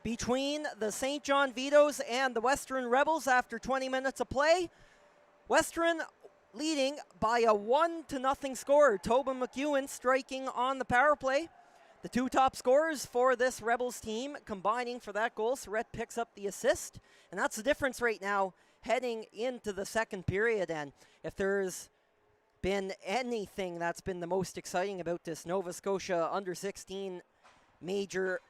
between the St. John Vitos and the Western Rebels after 20 minutes of play. Western leading by a 1-0 score. Tobin McEwen striking on the power play. The two top scorers for this Rebels team combining for that goal. Surrett picks up the assist, and that's the difference right now heading into the second period. And if there's been anything that's been the most exciting about this Nova Scotia under-16 major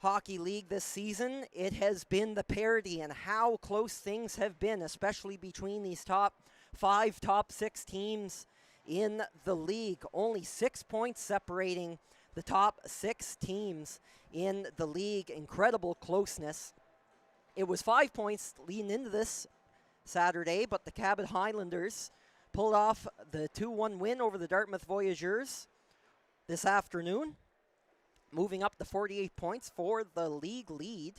hockey league this season, it has been the parity and how close things have been, especially between these top 5, top 6 teams in the league. Only 6 points separating the top 6 teams in the league. Incredible closeness. It was 5 points leading into this Saturday, but the Cabot Highlanders pulled off the 2-1 win over the Dartmouth Voyageurs this afternoon, moving up to 48 points for the league lead.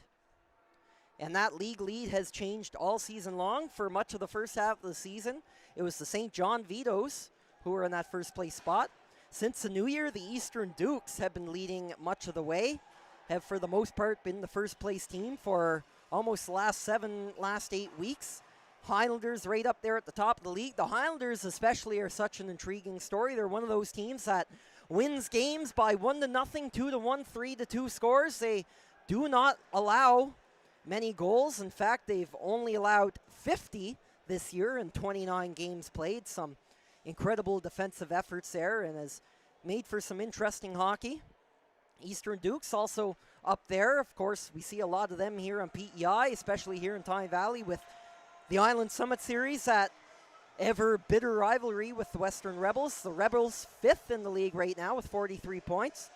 And that league lead has changed all season long. For much of the first half of the season, it was the St. John Vitos who were in that first place spot. Since the new year, the Eastern Dukes have been leading much of the way, have for the most part been the first place team for almost the last 8 weeks. Highlanders right up there at the top of the league. The Highlanders especially are such an intriguing story. They're one of those teams that wins games by 1-0, 2-1, 3-2 scores. They do not allow many goals. In fact, they've only allowed 50 this year in 29 games played. Some incredible defensive efforts there, and has made for some interesting hockey. Eastern Dukes also up there. Of course, we see a lot of them here on PEI, especially here in Tyne Valley with the Island Summit Series, that ever bitter rivalry with the Western Rebels. The Rebels 5th in the league right now with 43 points.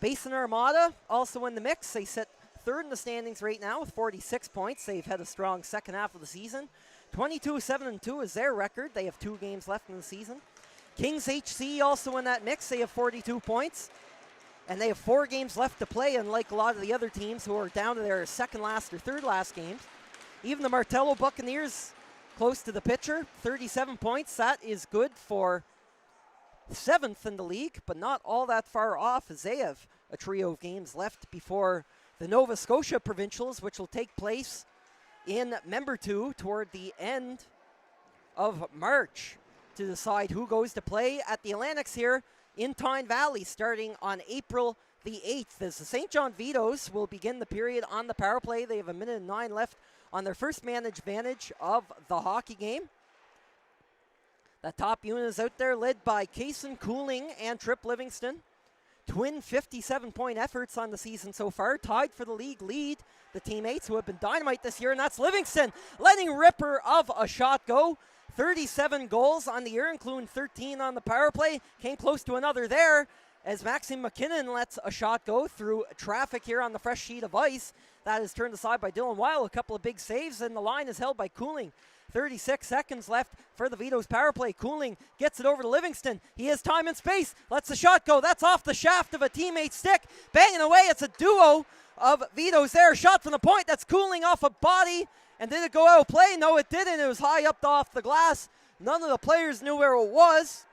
Basin Armada also in the mix. They sit 3rd in the standings right now with 46 points. They've had a strong second half of the season. 22-7-2 is their record. They have 2 games left in the season. Kings HC also in that mix. They have 42 points. And they have 4 games left to play, unlike a lot of the other teams who are down to their second last or third last games. Even the Martello Buccaneers close to the picture, 37 points. That is good for 7th in the league, but not all that far off, as they have a trio of games left before the Nova Scotia Provincials, which will take place in Membertou toward the end of March to decide who goes to play at the Atlantics here in Tyne Valley starting on April the 8th. As the St. John Vitos will begin the period on the power play. They have 1:09 left on their first man advantage of the hockey game. The top unit is out there, led by Kaysen Cooling and Trip Livingston. Twin 57-point efforts on the season so far, tied for the league lead. The teammates who have been dynamite this year, and that's Livingston letting ripper of a shot go. 37 goals on the year, including 13 on the power play. Came close to another there as Maxime McKinnon lets a shot go through traffic here on the fresh sheet of ice. That is turned aside by Dylan Weil. A couple of big saves, and the line is held by Cooling. 36 seconds left for the Vitos power play. Cooling gets it over to Livingston. He has time and space. Lets the shot go. That's off the shaft of a teammate's stick. Banging away. It's a duo of Vitos there. Shot from the point. That's Cooling off a body. And did it go out of play? No, it didn't. It was high up off the glass. None of the players knew where it was,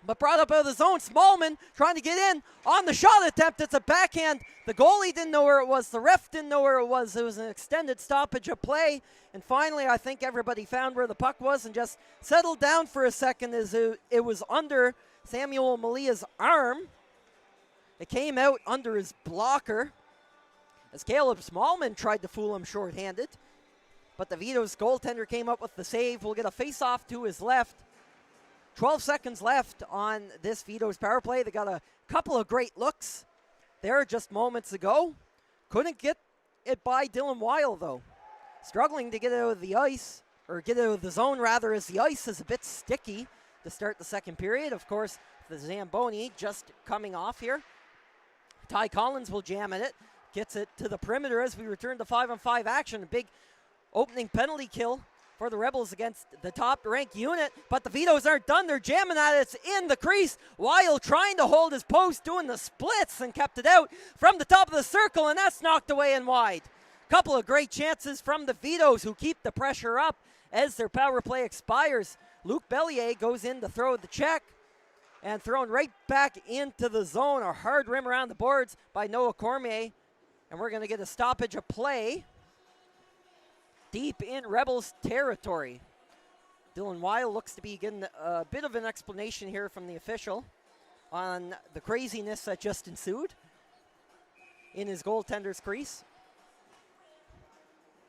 but brought up out of the zone. Smallman trying to get in on the shot attempt. It's a backhand. The goalie didn't know where it was. The ref didn't know where it was. It was an extended stoppage of play. And finally, I think everybody found where the puck was and just settled down for a second as it was under Samuel Malia's arm. It came out under his blocker as Caleb Smallman tried to fool him shorthanded. But the Vitos goaltender came up with the save. We'll get a face-off to his left. 12 seconds left on this Vitos power play. They got a couple of great looks there just moments ago. Couldn't get it by Dylan Weil, though. Struggling to get out of the ice, or get out of the zone, rather, as the ice is a bit sticky to start the second period. Of course, the Zamboni just coming off here. Ty Collins will jam at it. Gets it to the perimeter as we return to 5-on-5 action. A big opening penalty kill for the Rebels against the top-ranked unit, but the Vitos aren't done. They're jamming at it. It's in the crease. Weil trying to hold his post, doing the splits, and kept it out from the top of the circle, and that's knocked away and wide. Couple of great chances from the Vitos, who keep the pressure up as their power play expires. Luke Bellier goes in to throw the check, and thrown right back into the zone. A hard rim around the boards by Noah Cormier. And we're going to get a stoppage of play deep in Rebels territory. Dylan Weil looks to be getting a bit of an explanation here from the official on the craziness that just ensued in his goaltender's crease.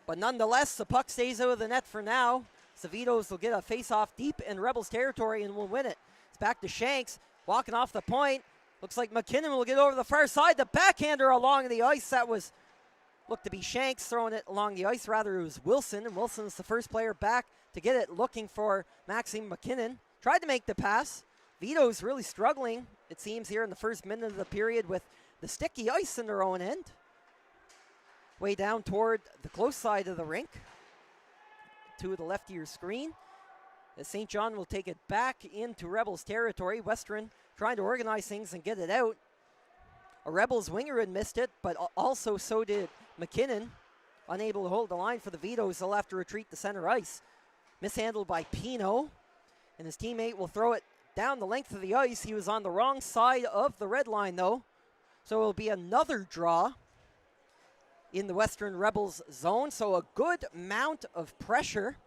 But nonetheless, the puck stays out of the net for now. The Vitos will get a face-off deep in Rebels territory and will win it. It's back to Shanks, walking off the point. Looks like McKinnon will get over the far side. The backhander along the ice. That was, looked to be Shanks throwing it along the ice. Rather, it was Wilson, and Wilson's the first player back to get it, looking for Maxime McKinnon. Tried to make the pass. Vitos really struggling, it seems, here in the first minute of the period with the sticky ice in their own end. Way down toward the close side of the rink. To the left of your screen. As St. John will take it back into Rebels territory. Western trying to organize things and get it out. A Rebels winger had missed it, but also so did McKinnon. Unable to hold the line for the Vitos, they'll have to retreat to center ice. Mishandled by Pino, and his teammate will throw it down the length of the ice. He was on the wrong side of the red line, though, so it'll be another draw in the Western Rebels zone. So a good amount of pressure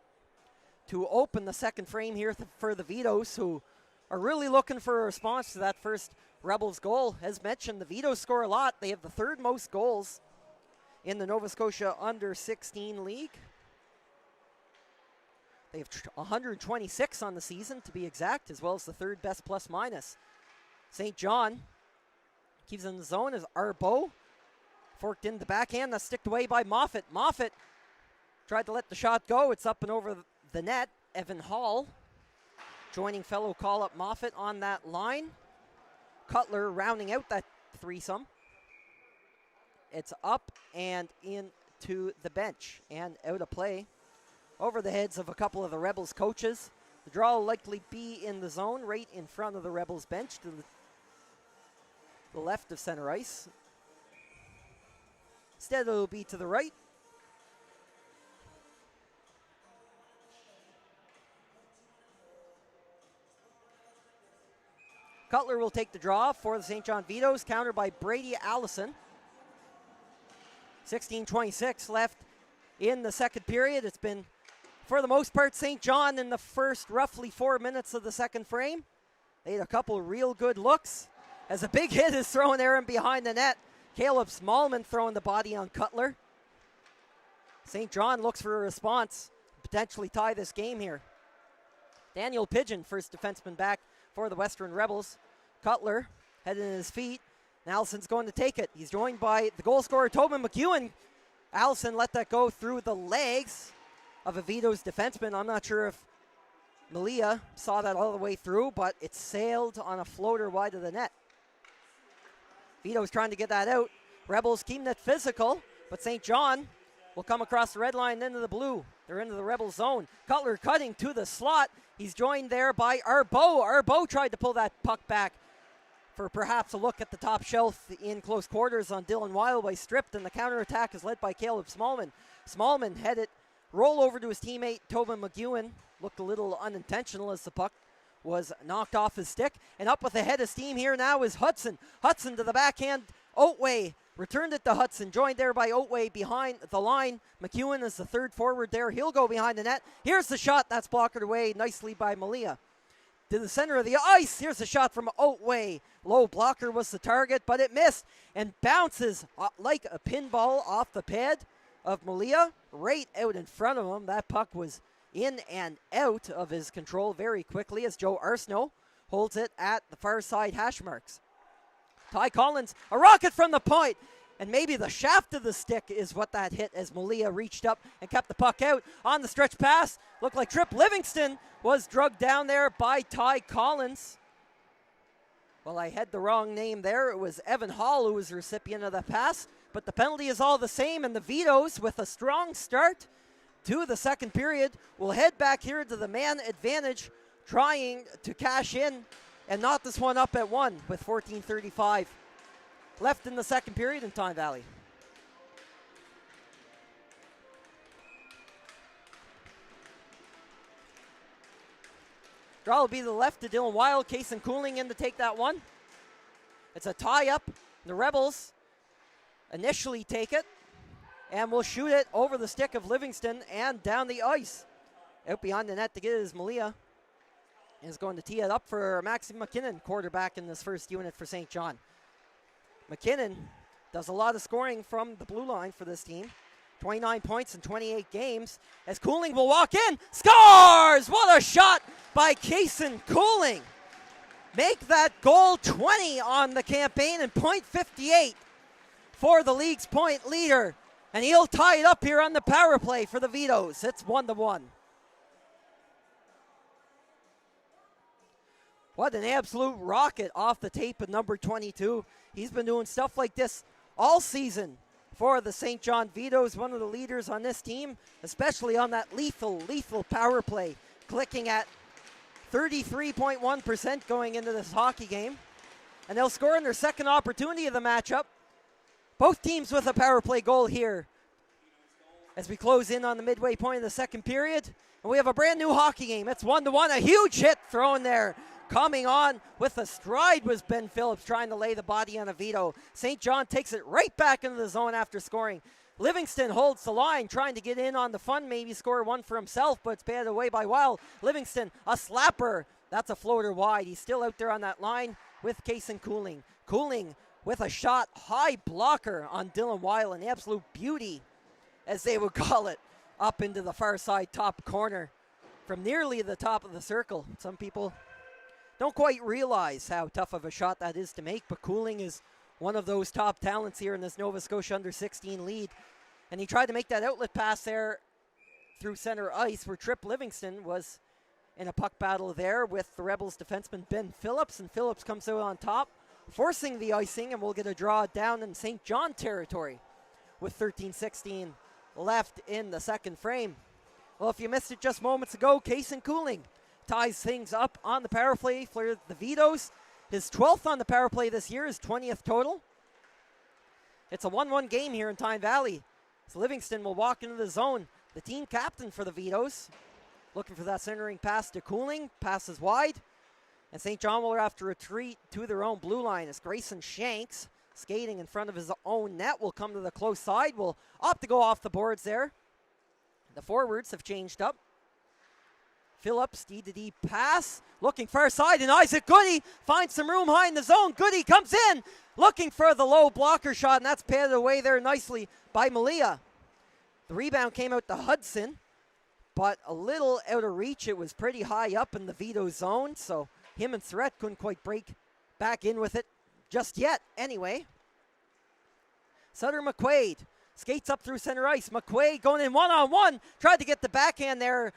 to open the second frame here for the Vitos, who are really looking for a response to that first Rebels goal. As mentioned, the Vitos score a lot. They have the third most goals in the Nova Scotia under-16 league. They have 126 on the season, to be exact, as well as the third best plus-minus. St. John keeps in the zone as Arbo forked in the backhand. That's sticked away by Moffat. Moffat tried to let the shot go. It's up and over the net. Evan Hall joining fellow call-up Moffat on that line. Cutler rounding out that threesome. It's up and into the bench and out of play over the heads of a couple of the Rebels coaches. The draw will likely be in the zone right in front of the Rebels bench to the left of center ice. Instead, it will be to the right. Cutler will take the draw for the St. John Vitos, countered by Brady Allison. 16:26 left in the second period. It's been, for the most part, St. John in the first roughly 4 minutes of the second frame. They had a couple real good looks as a big hit is thrown there and behind the net. Caleb Smallman throwing the body on Cutler. St. John looks for a response, potentially tie this game here. Daniel Pigeon, first defenseman back for the Western Rebels. Cutler heading in his feet. And Allison's going to take it. He's joined by the goal scorer, Tobin McEwen. Allison let that go through the legs of a Vitos defenseman. I'm not sure if Malia saw that all the way through, but it sailed on a floater wide of the net. Vitos trying to get that out. Rebels keeping it physical, but St. John will come across the red line into the blue. They're into the Rebel zone. Cutler cutting to the slot. He's joined there by Arbo. Arbo tried to pull that puck back for perhaps a look at the top shelf in close quarters on Dylan Weil, by stripped, and the counterattack is led by Caleb Smallman. Smallman had it roll over to his teammate Tobin McEwen. Looked a little unintentional as the puck was knocked off his stick. And up with a head of steam here now is Hudson. Hudson to the backhand. Otway returned it to Hudson, joined there by Otway behind the line. McEwen is the third forward there. He'll go behind the net. Here's the shot. That's blocked away nicely by Malia. To the center of the ice. Here's a shot from Otway. Low blocker was the target, but it missed and bounces like a pinball off the pad of Malia right out in front of him. That puck was in and out of his control very quickly as Joe Arsenault holds it at the far side hash marks. Ty Collins, a rocket from the point, and maybe the shaft of the stick is what that hit as Malia reached up and kept the puck out. On the stretch pass, looked like Trip Livingston was drugged down there by Ty Collins. Well, I had the wrong name there. It was Evan Hall who was the recipient of the pass, but the penalty is all the same, and the Vitos, with a strong start to the second period, will head back here to the man advantage, trying to cash in and knot this one up at one with 14:35 left in the second period in Time Valley. Draw will be to the left to Dylan Wild. Kaysen Cooling in to take that one. It's a tie-up. The Rebels initially take it and will shoot it over the stick of Livingston and down the ice. Out beyond the net to get it is Malia. Is going to tee it up for Maxim McKinnon, quarterback in this first unit for St. John. McKinnon does a lot of scoring from the blue line for this team. 29 points in 28 games. As Cooling will walk in, scores! What a shot by Kaysen Cooling. Make that goal 20 on the campaign and .58 for the league's point leader. And he'll tie it up here on the power play for the Vitos. It's 1-1. What an absolute rocket off the tape of number 22. He's been doing stuff like this all season for the St. John Vitos, one of the leaders on this team, especially on that lethal power play, clicking at 33.1% going into this hockey game. And they'll score in their second opportunity of the matchup. Both teams with a power play goal here as we close in on the midway point of the second period. And we have a brand new hockey game. It's 1-1, a huge hit thrown there. Coming on with a stride was Ben Phillips trying to lay the body on a Vito. St. John takes it right back into the zone after scoring. Livingston holds the line, trying to get in on the fun, maybe score one for himself, but it's batted away by Wild. Livingston, a slapper. That's a floater wide. He's still out there on that line with Kaysen Cooling. Cooling with a shot, high blocker on Dylan Wild, an absolute beauty, as they would call it, up into the far side top corner from nearly the top of the circle. Some people don't quite realize how tough of a shot that is to make, but Cooling is one of those top talents here in this Nova Scotia under-16 lead. And he tried to make that outlet pass there through center ice where Tripp Livingston was in a puck battle there with the Rebels defenseman Ben Phillips, and Phillips comes out on top, forcing the icing, and we'll get a draw down in St. John territory with 13:16 left in the second frame. Well, if you missed it just moments ago, Kaysen Cooling ties things up on the power play for the Vitos. His 12th on the power play this year, his 20th total. It's a 1-1 game here in Tyne Valley. So Livingston will walk into the zone. The team captain for the Vitos, looking for that centering pass to Cooling. Passes wide. And St. John will have to retreat to their own blue line as Grayson Shanks, skating in front of his own net, will come to the close side. Will opt to go off the boards there. The forwards have changed up. Phillips, D-to-D pass, looking far side, and Isaac Goody finds some room high in the zone. Goody comes in, looking for the low blocker shot, and that's padded away there nicely by Malia. The rebound came out to Hudson, but a little out of reach. It was pretty high up in the Vito zone, so him and Surratt couldn't quite break back in with it just yet. Anyway, Sutter McQuaid skates up through center ice. McQuaid going in one-on-one, tried to get the backhand there.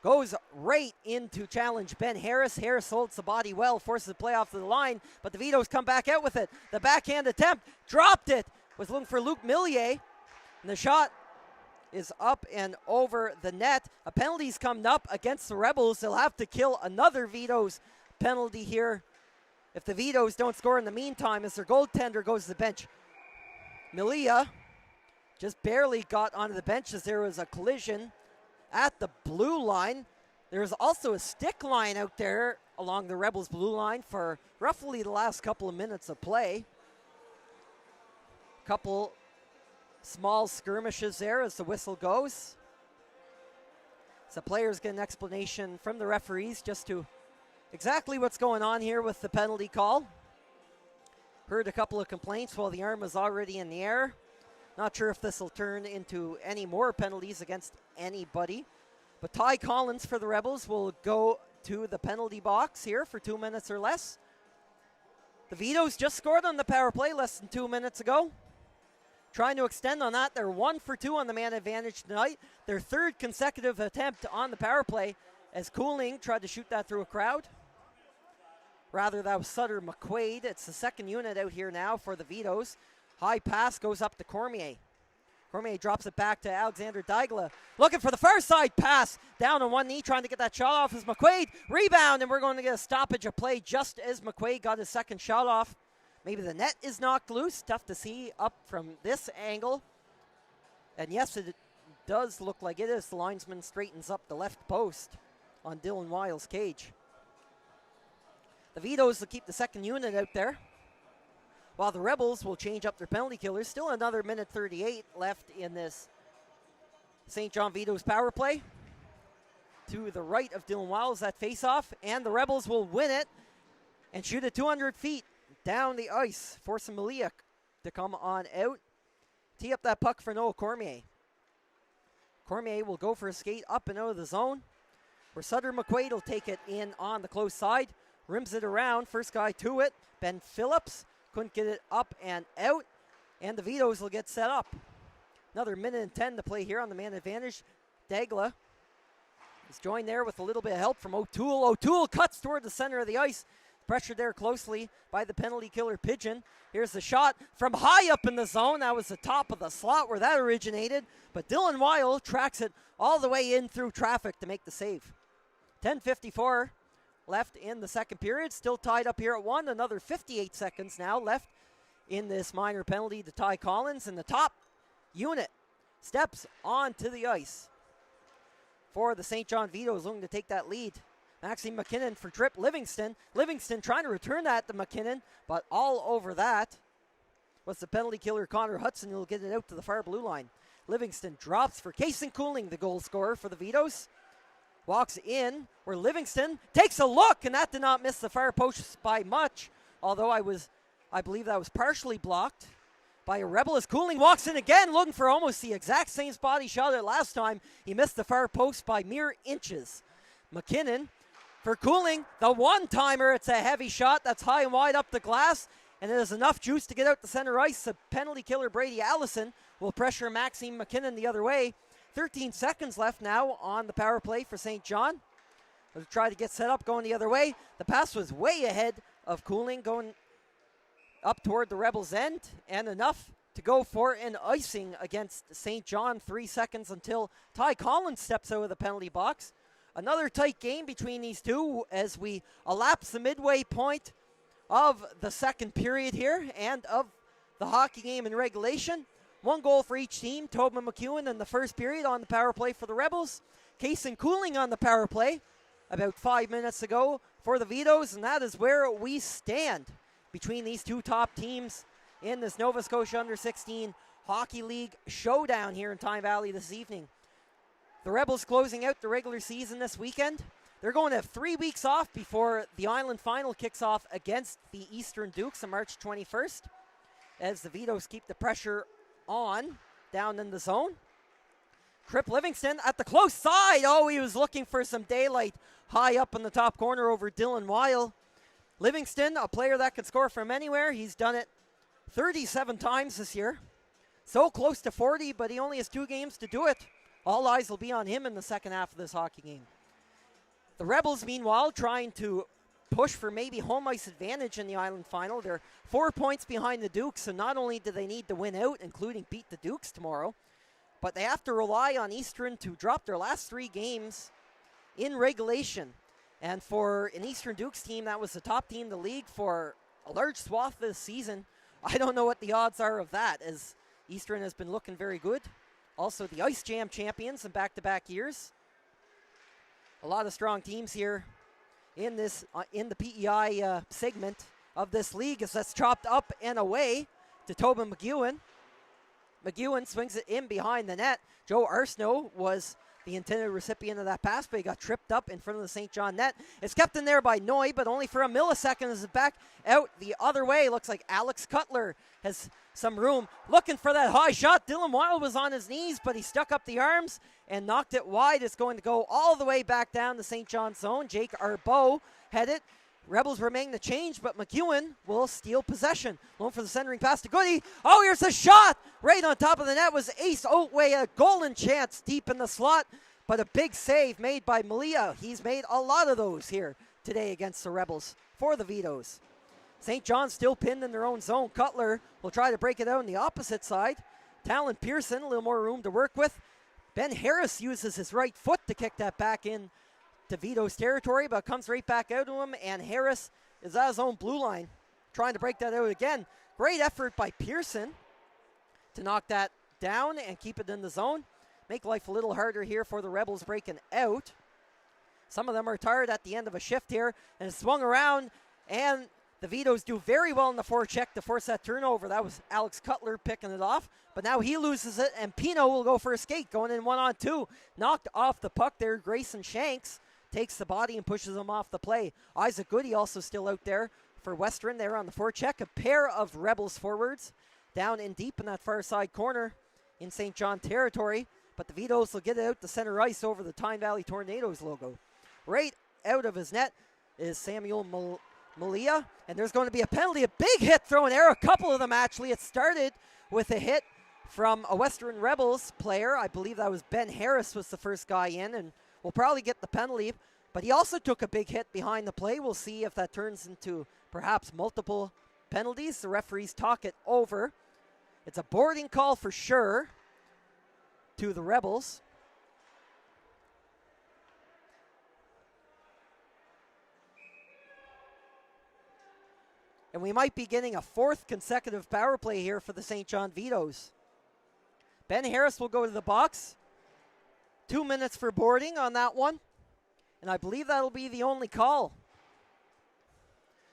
Goes right into challenge Ben Harris. Harris holds the body well, forces the play off to the line, but the Vitos come back out with it. The backhand attempt, dropped it, was looking for Luke Millier, and the shot is up and over the net. A penalty's coming up against the Rebels. They'll have to kill another Vitos penalty here if the Vitos don't score in the meantime, as their goaltender goes to the bench. Malia just barely got onto the bench as there was a collision at the blue line. There's also a stick line out there along the Rebels blue line for roughly the last couple of minutes of play. Couple small skirmishes there as the whistle goes. So players get an explanation from the referees just to exactly what's going on here with the penalty call. Heard a couple of complaints while the arm was already in the air. Not sure if this will turn into any more penalties against anybody. But Ty Collins for the Rebels will go to the penalty box here for 2 minutes or less. The Vitos just scored on the power play less than 2 minutes ago. Trying to extend on that. They're 1 for 2 on the man advantage tonight. Their third consecutive attempt on the power play as Cooling tried to shoot that through a crowd. Rather, that was Sutter McQuaid. It's the second unit out here now for the Vitos. High pass goes up to Cormier. Cormier drops it back to Alexander Daigla. Looking for the far side pass. Down on one knee, trying to get that shot off is McQuaid. Rebound, and we're going to get a stoppage of play just as McQuaid got his second shot off. Maybe the net is knocked loose. Tough to see up from this angle. And yes, it does look like it is. The linesman straightens up the left post on Dylan Wiles' cage. The Vitos will keep the second unit out there, while the Rebels will change up their penalty killers. Still another minute 38 left in this St. John Vitos power play. To the right of Dylan Wiles, that face-off, and the Rebels will win it and shoot it 200 feet down the ice, forcing Malia to come on out. Tee up that puck for Noah Cormier. Cormier will go for a skate up and out of the zone, where Sutter McQuaid will take it in on the close side, rims it around, first guy to it, Ben Phillips, couldn't get it up and out, and the Vitos will get set up. Another minute and 10 to play here on the man advantage. Dagla is joined there with a little bit of help from O'Toole. O'Toole cuts toward the center of the ice. Pressured there closely by the penalty killer Pigeon. Here's the shot from high up in the zone. That was the top of the slot where that originated. But Dylan Weil tracks it all the way in through traffic to make the save. 10:54 left in the second period. Still tied up here at 1. Another 58 seconds now left in this minor penalty to Ty Collins. And the top unit steps onto the ice for the St. John Vitos, looking to take that lead. Maxime McKinnon for Trip Livingston. Livingston trying to return that to McKinnon, but all over that was the penalty killer Connor Hudson, who will get it out to the far blue line. Livingston drops for Kason Cooling, the goal scorer for the Vitos. Walks in, where Livingston takes a look, and that did not miss the far post by much, although I believe that was partially blocked by a Rebel as Cooling walks in again, looking for almost the exact same spot he shot at last time. He missed the far post by mere inches. McKinnon for Cooling, the one-timer. It's a heavy shot that's high and wide up the glass, and it has enough juice to get out the center ice. The penalty killer Brady Allison will pressure Maxime McKinnon the other way. 13 seconds left now on the power play for St. John. They'll try to get set up going the other way. The pass was way ahead of Cooling, going up toward the Rebels' end, and enough to go for an icing against St. John. 3 seconds until Ty Collins steps out of the penalty box. Another tight game between these two as we elapse the midway point of the second period here and of the hockey game in regulation. 1 goal for each team. Tobin McEwen in the first period on the power play for the Rebels. Kason Cooling on the power play about 5 minutes ago for the Vitos, and that is where we stand between these two top teams in this Nova Scotia Under-16 Hockey League showdown here in Tyne Valley this evening. The Rebels closing out the regular season this weekend. They're going to have 3 weeks off before the Island Final kicks off against the Eastern Dukes on March 21st, as the Vitos keep the pressure on down in the zone. Trip Livingston at the close side. Oh, he was looking for some daylight high up in the top corner over Dylan Weil. Livingston, a player that can score from anywhere. He's done it 37 times this year. So close to 40, but he only has 2 games to do it. All eyes will be on him in the second half of this hockey game. The Rebels, meanwhile, trying to push for maybe home ice advantage in the Island Final. They're 4 points behind the Dukes, so not only do they need to win out, including beat the Dukes tomorrow, but they have to rely on Eastern to drop their last 3 games in regulation. And for an Eastern Dukes team that was the top team in the league for a large swath of this season, I don't know what the odds are of that, as Eastern has been looking very good. Also the Ice Jam champions in back-to-back years. A lot of strong teams here in this in the PEI segment of this league, as that's chopped up and away to Tobin McEwen. McEwen swings it in behind the net. Joe Arsenault was the intended recipient of that pass, but he got tripped up in front of the St. John net. It's kept in there by Noy, but only for a millisecond as it's back out the other way. Looks like Alex Cutler has some room, looking for that high shot. Dylan Weil was on his knees, but he stuck up the arms and knocked it wide. It's going to go all the way back down the St. John's zone. Jake Arbeau had it. Rebels remain the change, but McEwen will steal possession. Looking for the centering pass to Goody. Oh, here's a shot! Right on top of the net was Ace Oatway, a golden chance deep in the slot, but a big save made by Malia. He's made a lot of those here today against the Rebels for the Vitos. St. John's still pinned in their own zone. Cutler will try to break it out on the opposite side. Talon Pearson, a little more room to work with. Ben Harris uses his right foot to kick that back in to Vito's territory, but comes right back out to him, and Harris is at his own blue line, trying to break that out again. Great effort by Pearson to knock that down and keep it in the zone. Make life a little harder here for the Rebels breaking out. Some of them are tired at the end of a shift here, and it's swung around And the Vitos do very well in the forecheck to force that turnover. That was Alex Cutler picking it off. But now he loses it, and Pino will go for a skate, going in 1-on-2. Knocked off the puck there. Grayson Shanks takes the body and pushes him off the play. Isaac Goody also still out there for Western there on the forecheck. A pair of Rebels forwards down in deep in that far side corner in St. John territory. But the Vitos will get it out to center ice over the Tyne Valley Tornadoes logo. Right out of his net is Samuel Malia, and there's going to be a penalty, a big hit thrown there, a couple of them actually. It started with a hit from a Western Rebels player. I believe that was Ben Harris was the first guy in, and will probably get the penalty, but he also took a big hit behind the play. We'll see if that turns into perhaps multiple penalties. The referees talk it over. It's a boarding call for sure to the Rebels. And we might be getting a fourth consecutive power play here for the St. John Vitos. Ben Harris will go to the box. 2 minutes for boarding on that one. And I believe that'll be the only call.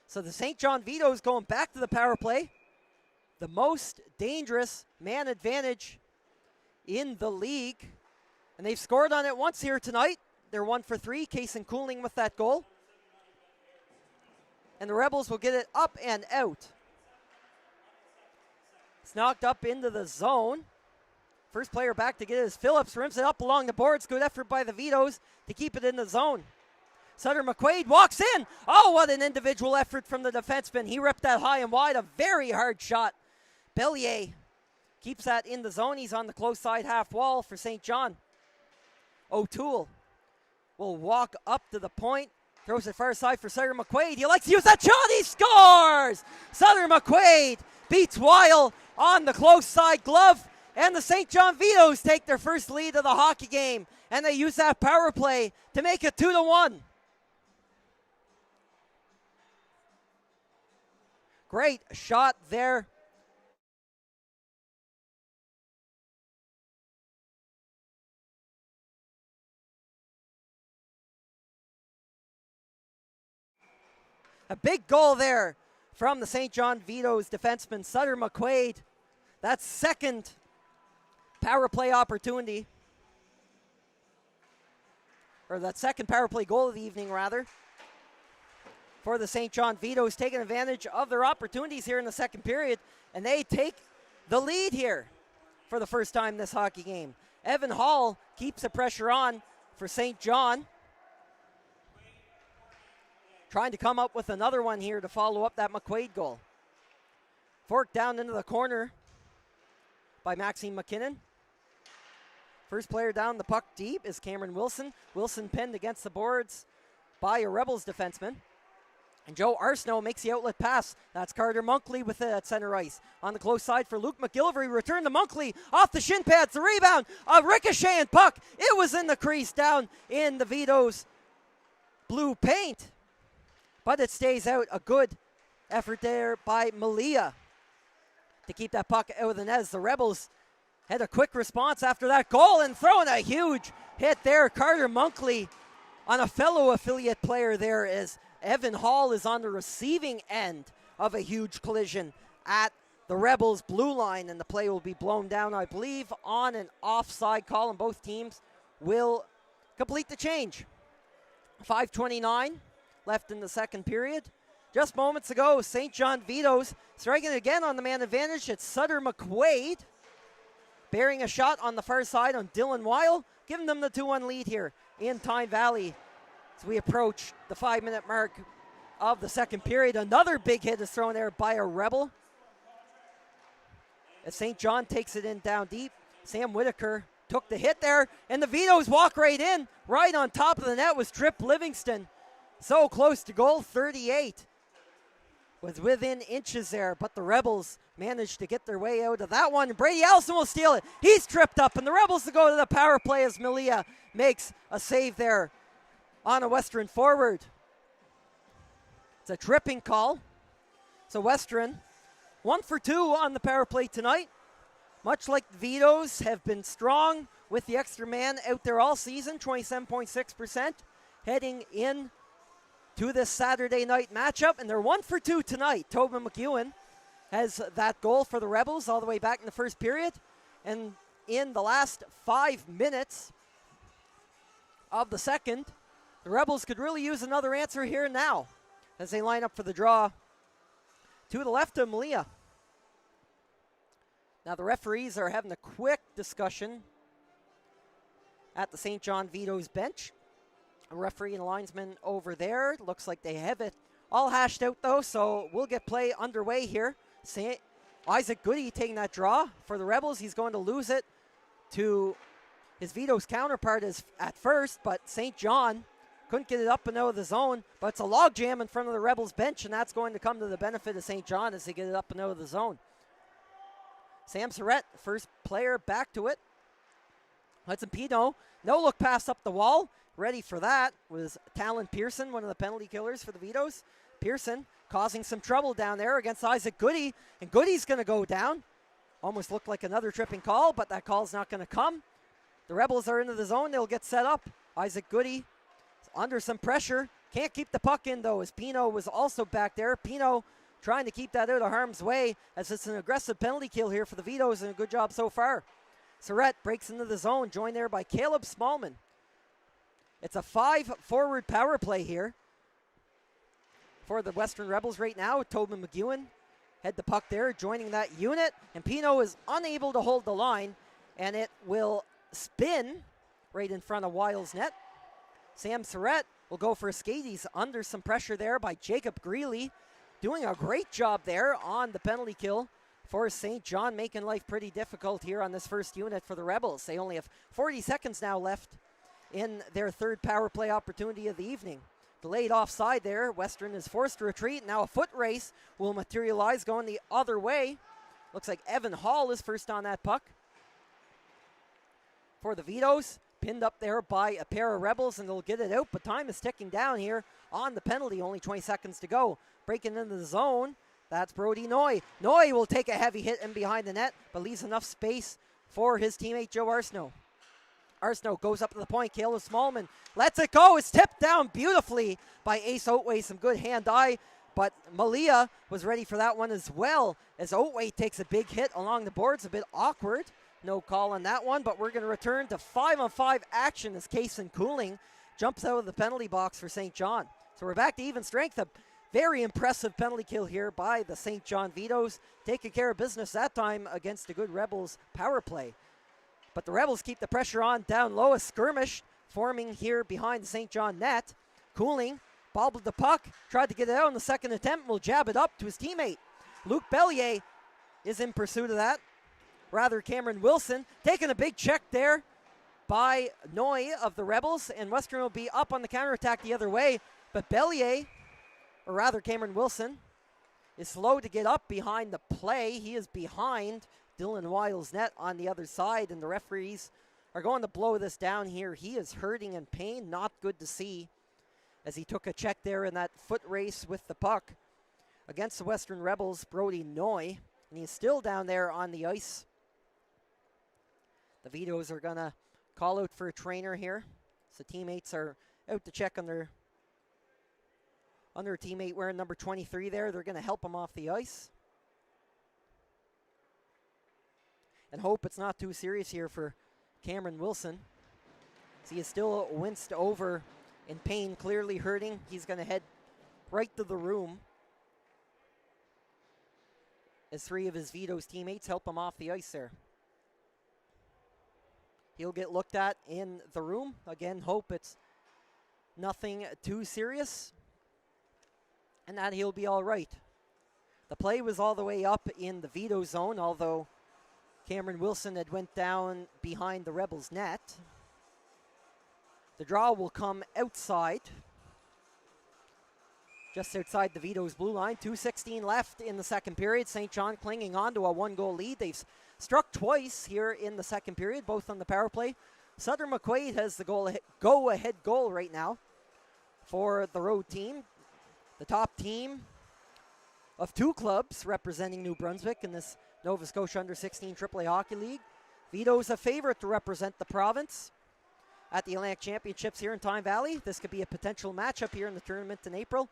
So the St. John Vitos going back to the power play. The most dangerous man advantage in the league. And they've scored on it once here tonight. They're 1 for 3. Kaysen Cooling with that goal. And the Rebels will get it up and out. It's knocked up into the zone. First player back to get it is Phillips. Rims it up along the boards. Good effort by the Vitos to keep it in the zone. Sutter McQuaid walks in. Oh, what an individual effort from the defenseman. He ripped that high and wide. A very hard shot. Bellier keeps that in the zone. He's on the close side half wall for St. John. O'Toole will walk up to the point. Throws it far side for Sutter McQuaid. He likes to use that shot. He scores! Sutter McQuaid beats Weil on the close side glove. And the St. John Vitos take their first lead of the hockey game. And they use that power play to make it 2-1. Great shot there. A big goal there from the St. John Vitos defenseman, Sutter McQuaid. That's second power play opportunity. Or that second power play goal of the evening, rather. For the St. John Vitos, taking advantage of their opportunities here in the second period. And they take the lead here for the first time this hockey game. Evan Hall keeps the pressure on for St. John. Trying to come up with another one here to follow up that McQuaid goal. Forked down into the corner by Maxime McKinnon. First player down the puck deep is Cameron Wilson. Wilson pinned against the boards by a Rebels defenseman. And Joe Arsenault makes the outlet pass. That's Carter Monkley with it at center ice. On the close side for Luke McGillivray. Return to Monkley off the shin pads. The rebound. A ricochet and puck. It was in the crease down in the Vitos blue paint. But it stays out. A good effort there by Malia to keep that puck out of the net. The Rebels had a quick response after that goal and throwing a huge hit there. Carter Monkley on a fellow affiliate player there as Evan Hall is on the receiving end of a huge collision at the Rebels blue line, and the play will be blown down, I believe, on an offside call, and both teams will complete the change. 5:29 left in the second period. Just moments ago, St. John Vitos striking again on the man advantage. It's Sutter McQuaid bearing a shot on the far side on Dylan Weil, giving them the 2-1 lead here in Tyne Valley as we approach the 5-minute mark of the second period. Another big hit is thrown there by a Rebel as St. John takes it in down deep. Sam Whitaker took the hit there, and the Vitos walk right in. Right on top of the net was Tripp Livingston. So close to goal, 38 was within inches there, but the Rebels managed to get their way out of that one. Brady Allison will steal it. He's tripped up, and the Rebels will go to the power play as Malia makes a save there on a Western forward. It's a tripping call. So Western, 1 for 2 on the power play tonight. Much like the Vitos have been strong with the extra man out there all season, 27.6%, heading in to this Saturday night matchup, and they're 1 for 2 tonight. Tobin McEwen has that goal for the Rebels all the way back in the first period, and in the last 5 minutes of the second, the Rebels could really use another answer here and now as they line up for the draw to the left of Malia. Now the referees are having a quick discussion at the St. John Vitos bench. A referee and a linesman over there. Looks like they have it all hashed out though, so we'll get play underway here. Isaac Goody taking that draw for the Rebels. He's going to lose it to his Vitos counterpart at first, but St. John couldn't get it up and out of the zone, but it's a log jam in front of the Rebels bench, and that's going to come to the benefit of St. John as they get it up and out of the zone. Sam Surratt, first player back to it. Hudson Pino, no look pass up the wall. Ready for that was Talon Pearson, one of the penalty killers for the Vitos. Pearson causing some trouble down there against Isaac Goody, and Goody's going to go down. Almost looked like another tripping call, but that call's not going to come. The Rebels are into the zone. They'll get set up. Isaac Goody under some pressure. Can't keep the puck in, though, as Pino was also back there. Pino trying to keep that out of harm's way as it's an aggressive penalty kill here for the Vitos, and a good job so far. Surratt breaks into the zone, joined there by Caleb Smallman. It's a 5-forward power play here for the Western Rebels right now. Tobin McEwen had the puck there, joining that unit, and Pino is unable to hold the line, and it will spin right in front of Wiles' net. Sam Surratt will go for a skate. He's under some pressure there by Jacob Greeley, doing a great job there on the penalty kill for St. John, making life pretty difficult here on this first unit for the Rebels. They only have 40 seconds now left in their third power play opportunity of the evening. Delayed offside there. Western is forced to retreat. Now a foot race will materialize going the other way. Looks like Evan Hall is first on that puck for the Vitos. Pinned up there by a pair of Rebels, and they'll get it out, but time is ticking down here on the penalty. Only 20 seconds to go. Breaking into the zone. That's Brody Noy. Noy will take a heavy hit in behind the net, but leaves enough space for his teammate Joe Arsenault. Arsenault goes up to the point. Caleb Smallman lets it go. It's tipped down beautifully by Ace Otway. Some good hand-eye, but Malia was ready for that one as well, as Otway takes a big hit along the boards. A bit awkward. No call on that one, but we're going to return to 5-on-5 action as Kaysen Cooling jumps out of the penalty box for St. John. So we're back to even strength. A very impressive penalty kill here by the St. John Vitos, taking care of business that time against a good Rebels power play. But the Rebels keep the pressure on down low. A skirmish forming here behind the St. John net. Cooling bobbled the puck, tried to get it out on the second attempt, will jab it up to his teammate. Luke Bellier is in pursuit of that. Rather, Cameron Wilson taking a big check there by Noy of the Rebels, and Western will be up on the counterattack the other way. But Bellier, or rather Cameron Wilson, is slow to get up behind the play. He is behind Dylan Wiles' net on the other side, and the referees are going to blow this down here. He is hurting in pain, not good to see, as he took a check there in that foot race with the puck against the Western Rebels, Brody Noy, and he's still down there on the ice. The Vitos are going to call out for a trainer here. So teammates are out to check on their teammate wearing number 23 there. They're going to help him off the ice. And hope it's not too serious here for Cameron Wilson. So he is still winced over in pain, clearly hurting. He's going to head right to the room as three of his Vitos teammates help him off the ice there. He'll get looked at in the room. Again, hope it's nothing too serious and that he'll be all right. The play was all the way up in the Vito zone, although Cameron Wilson had went down behind the Rebels' net. The draw will come outside, just outside the Vitos' blue line. 2:16 left in the second period. St. John clinging on to a one-goal lead. They've struck twice here in the second period, both on the power play. Sutter McQuaid has the go-ahead goal right now for the road team. The top team of two clubs representing New Brunswick in this Nova Scotia Under-16 AAA Hockey League. Vitos a favorite to represent the province at the Atlantic Championships here in Tyne Valley. This could be a potential matchup here in the tournament in April.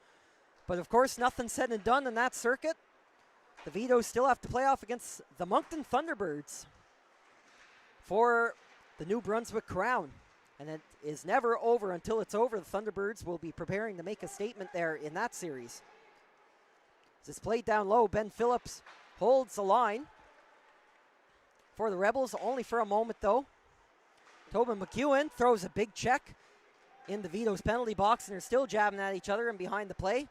But of course, nothing said and done in that circuit. The Vitos still have to play off against the Moncton Thunderbirds for the New Brunswick crown. And it is never over until it's over. The Thunderbirds will be preparing to make a statement there in that series. As it's played down low, Ben Phillips holds the line for the Rebels, only for a moment though. Tobin McEwen throws a big check in the Vitos penalty box, and they're still jabbing at each other and behind the play.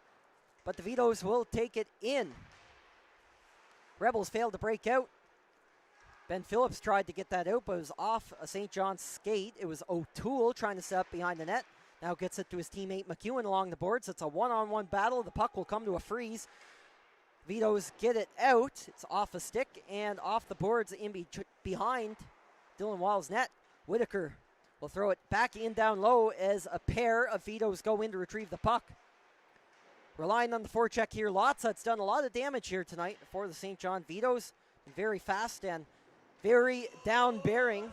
But the Vitos will take it in. Rebels failed to break out. Ben Phillips tried to get that out, but it was off a St. John's skate. It was O'Toole trying to set up behind the net. Now gets it to his teammate McEwen along the boards. It's a one-on-one battle. The puck will come to a freeze. Vitos get it out. It's off a stick and off the boards behind Dylan Wall's net. Whitaker will throw it back in down low as a pair of Vitos go in to retrieve the puck. Relying on the forecheck here, Lotza. It's done a lot of damage here tonight for the St. John Vitos. Very fast and very down-bearing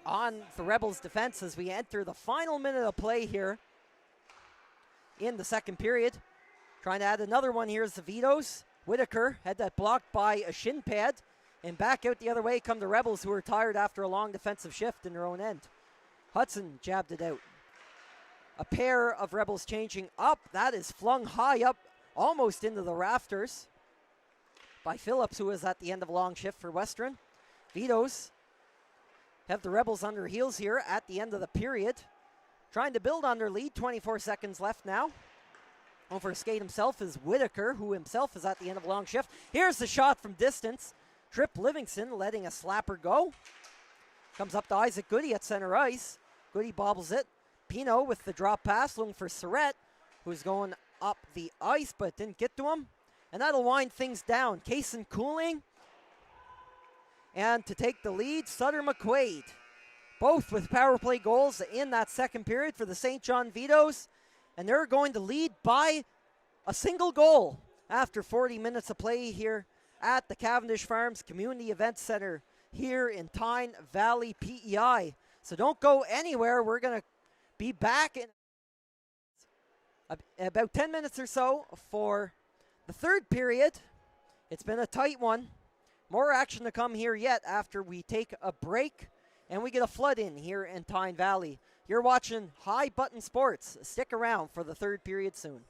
on the Rebels' defense as we enter the final minute of play here in the second period. Trying to add another one here is the Vitos. Whitaker had that blocked by a shin pad. And back out the other way come the Rebels, who are tired after a long defensive shift in their own end. Hudson jabbed it out. A pair of Rebels changing up. That is flung high up, almost into the rafters by Phillips, who is at the end of a long shift for Western. Vitos have the Rebels on their heels here at the end of the period. Trying to build on their lead. 24 seconds left now. Over to skate himself is Whitaker, who himself is at the end of a long shift. Here's the shot from distance. Trip Livingston letting a slapper go. Comes up to Isaac Goody at center ice. Goody bobbles it. Pino with the drop pass, looking for Surrett, who's going up the ice, but didn't get to him. And that'll wind things down. Kaysen Cooling. And to take the lead, Sutter McQuaid. Both with power play goals in that second period for the St. John Vitos. And they're going to lead by a single goal after 40 minutes of play here at the Cavendish Farms Community Events Center here in Tyne Valley, PEI. So don't go anywhere. We're going to be back in about 10 minutes or so for the third period. It's been a tight one. More action to come here yet after we take a break and we get a flood in here in Tyne Valley. You're watching High Button Sports. Stick around for the third period soon.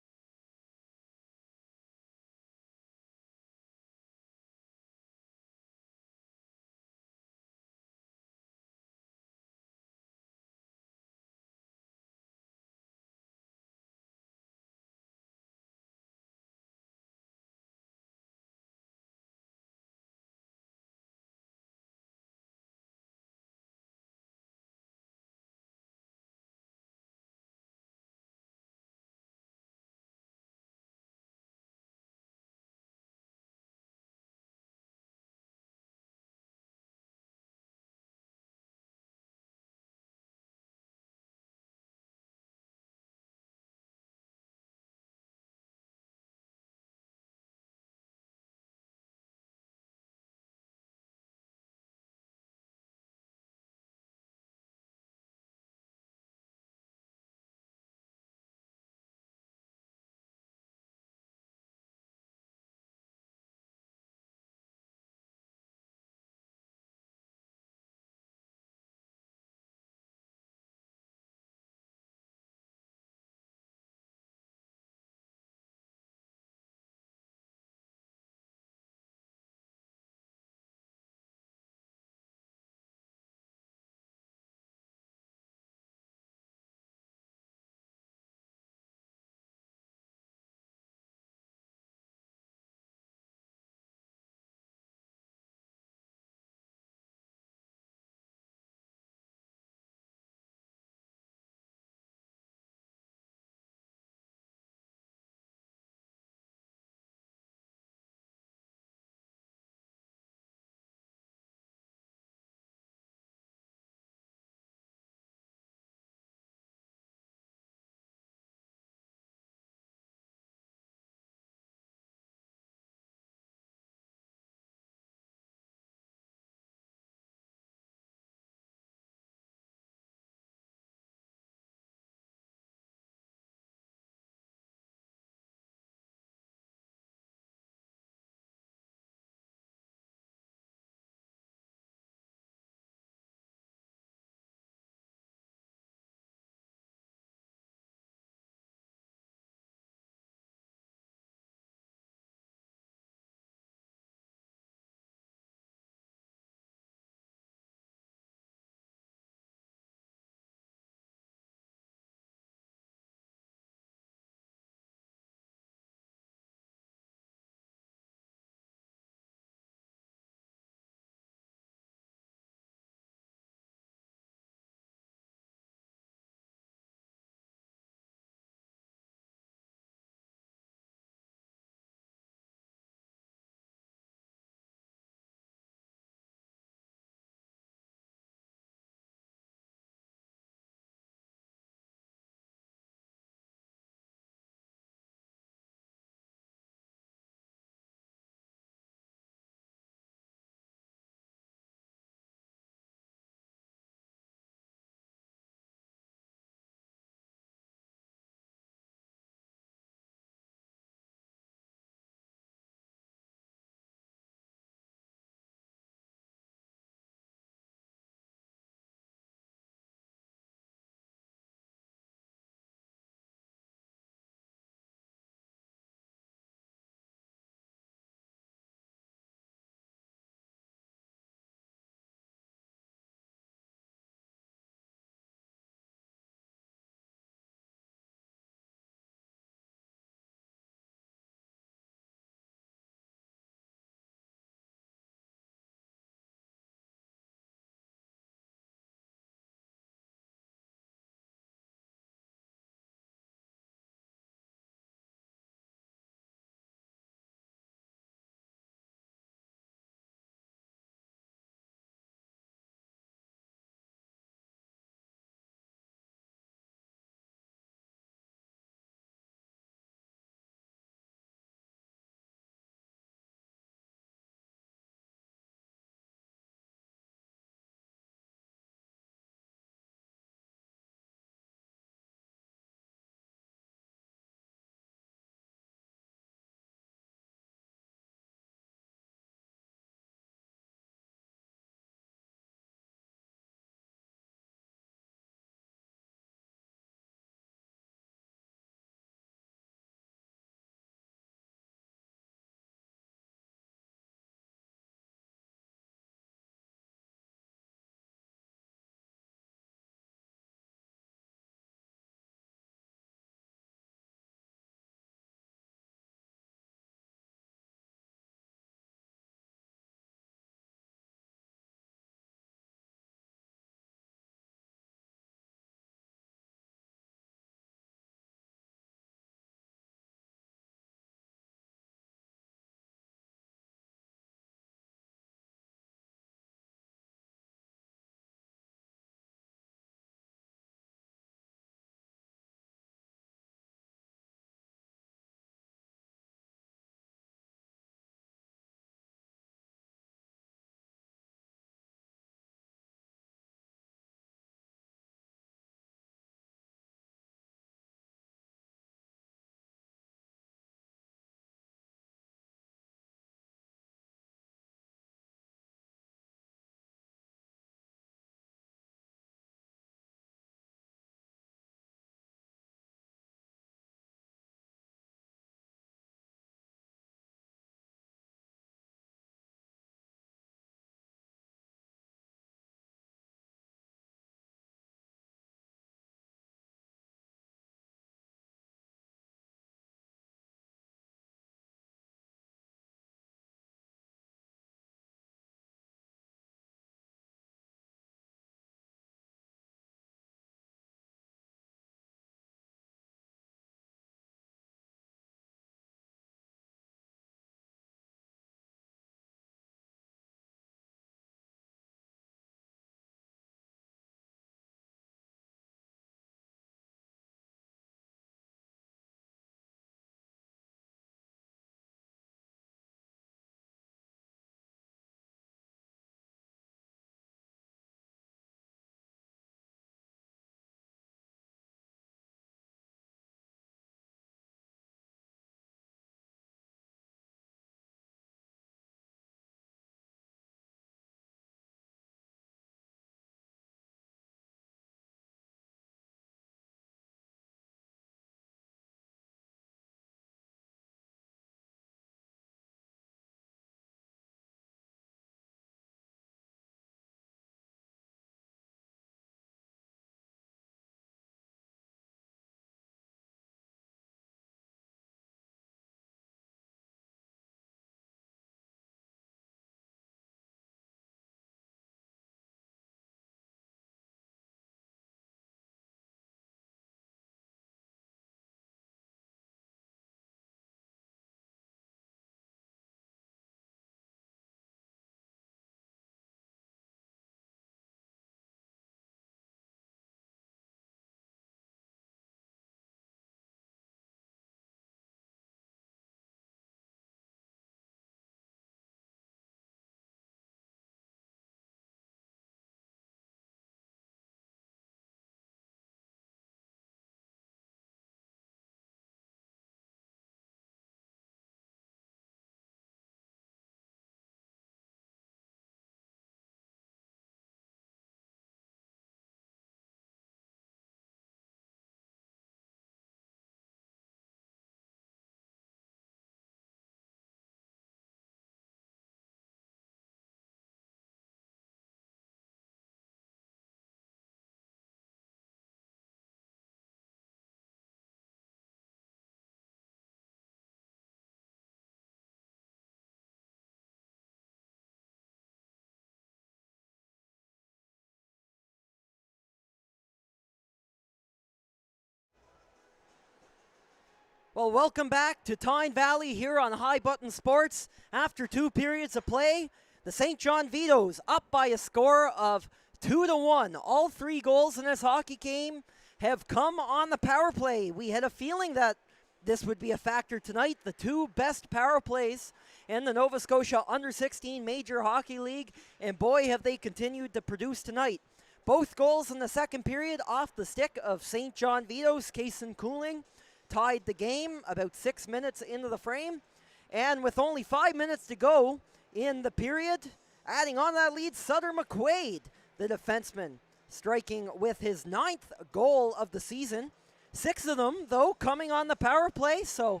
Well, welcome back to Tyne Valley here on High Button Sports. After 2 periods of play, the St. John Vitos up by a score of 2-1. All 3 goals in this hockey game have come on the power play. We had a feeling that this would be a factor tonight. The 2 best power plays in the Nova Scotia Under-16 Major Hockey League, and boy, have they continued to produce tonight. Both goals in the second period off the stick of St. John Vitos. Kason Cooling tied the game about 6 minutes into the frame. And with only 5 minutes to go in the period, adding on that lead, Sutter McQuaid, the defenseman, striking with his 9th goal of the season. 6 of them, though, coming on the power play. So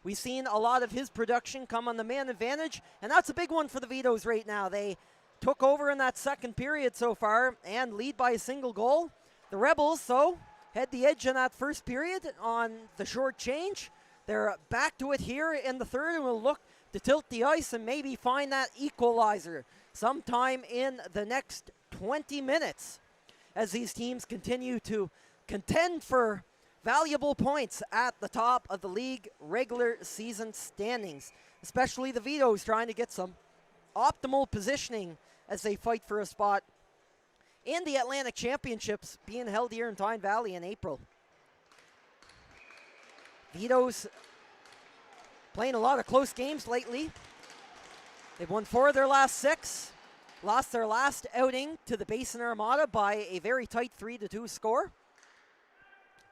we've seen a lot of his production come on the man advantage. And that's a big one for the Vitos right now. They took over in that second period so far and lead by a single goal. The Rebels, though, had the edge in that first period on the short change. They're back to it here in the third and will look to tilt the ice and maybe find that equalizer sometime in the next 20 minutes as these teams continue to contend for valuable points at the top of the league regular season standings, especially the Vitos trying to get some optimal positioning as they fight for a spot in the Atlantic Championships being held here in Tyne Valley in April. Vitos playing a lot of close games lately. They've won 4 of their last 6, lost their last outing to the Basin Armada by a very tight 3-2 score.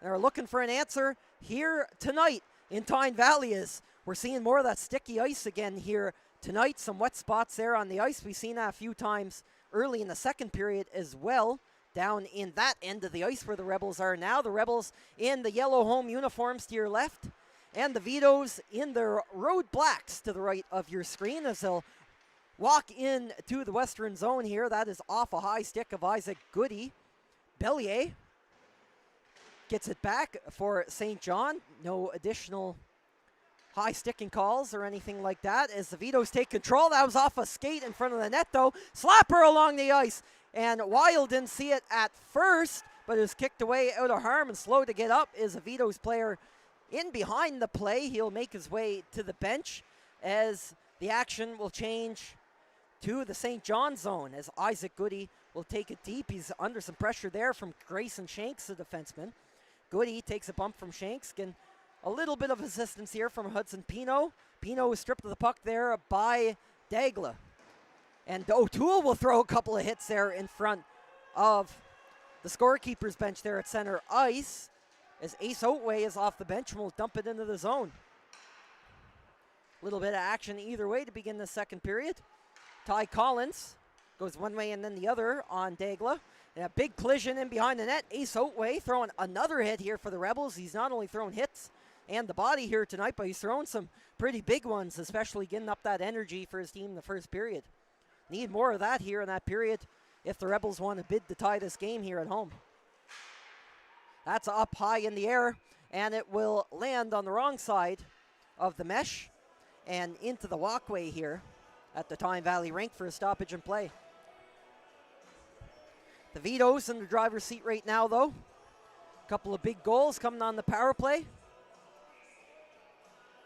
They're looking for an answer here tonight in Tyne Valley as we're seeing more of that sticky ice again here tonight. Some wet spots there on the ice. We've seen that a few times early in the second period as well, down in that end of the ice where the Rebels are now. The Rebels in the yellow home uniforms to your left, and the Vitos in their road blacks to the right of your screen as they'll walk in to the western zone here. That is off a high stick of Isaac Goody. Bellier gets it back for St. John. No additional high sticking calls or anything like that as the Vitos take control. That was off a skate in front of the net though. Slapper along the ice, and Weil didn't see it at first, but it was kicked away out of harm, and slow to get up is a Vitos player in behind the play. He'll make his way to the bench as the action will change to the St. John zone as Isaac Goody will take it deep. He's under some pressure there from Grayson Shanks, the defenseman. Goody takes a bump from Shanks, and a little bit of assistance here from Hudson Pino. Pino was stripped of the puck there by Dagla. And O'Toole will throw a couple of hits there in front of the scorekeeper's bench there at center ice as Ace Oatway is off the bench and will dump it into the zone. A little bit of action either way to begin the second period. Ty Collins goes one way and then the other on Dagla. And a big collision in behind the net. Ace Oatway throwing another hit here for the Rebels. He's not only throwing hits and the body here tonight, but he's throwing some pretty big ones, especially getting up that energy for his team in the first period. Need more of that here in that period if the Rebels want to bid to tie this game here at home. That's up high in the air, and it will land on the wrong side of the mesh and into the walkway here at the Tyne Valley rink for a stoppage and play. The Vitos in the driver's seat right now, though. A couple of big goals coming on the power play.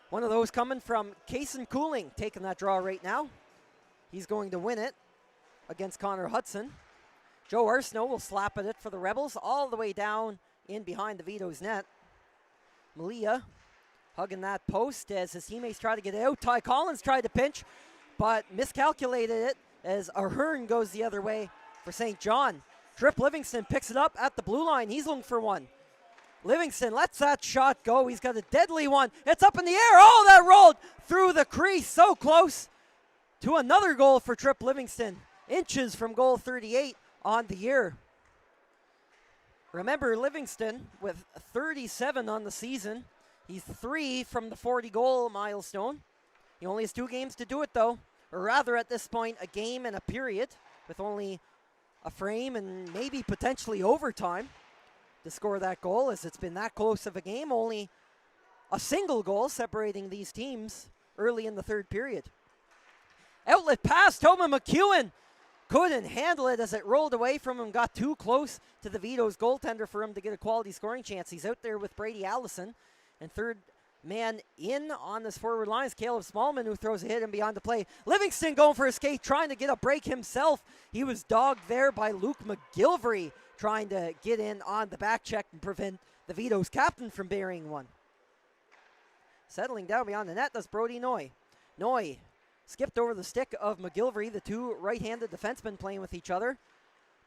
One of those coming from Kason Cooling, taking that draw right now. He's going to win it against Connor Hudson. Joe Arsenault will slap at it for the Rebels all the way down in behind the Vitos net. Malia hugging that post as his teammates try to get it out. Ty Collins tried to pinch, but miscalculated it as Ahern goes the other way for St. John. Trip Livingston picks it up at the blue line. He's looking for one. Livingston lets that shot go. He's got a deadly one. It's up in the air. Oh, that rolled through the crease. So close to another goal for Trip Livingston. Inches from goal 38 on the year. Remember, Livingston with 37 on the season. He's 3 from the 40-goal milestone. He only has 2 games to do it, though. Or rather, at this point, a game and a period with only a frame and maybe potentially overtime to score that goal, as it's been that close of a game. Only a single goal separating these teams early in the third period. Outlet pass, Tobin McEwen couldn't handle it as it rolled away from him, got too close to the Vitos goaltender for him to get a quality scoring chance. He's out there with Brady Allison, and third man in on this forward line is Caleb Smallman, who throws a hit and beyond the play. Livingston going for a skate, trying to get a break himself. He was dogged there by Luke McGilvery, trying to get in on the back check and prevent the Vitos captain from burying one. Settling down beyond the net, that's Brody Noy. Noy skipped over the stick of McGilvery, the two right-handed defensemen playing with each other.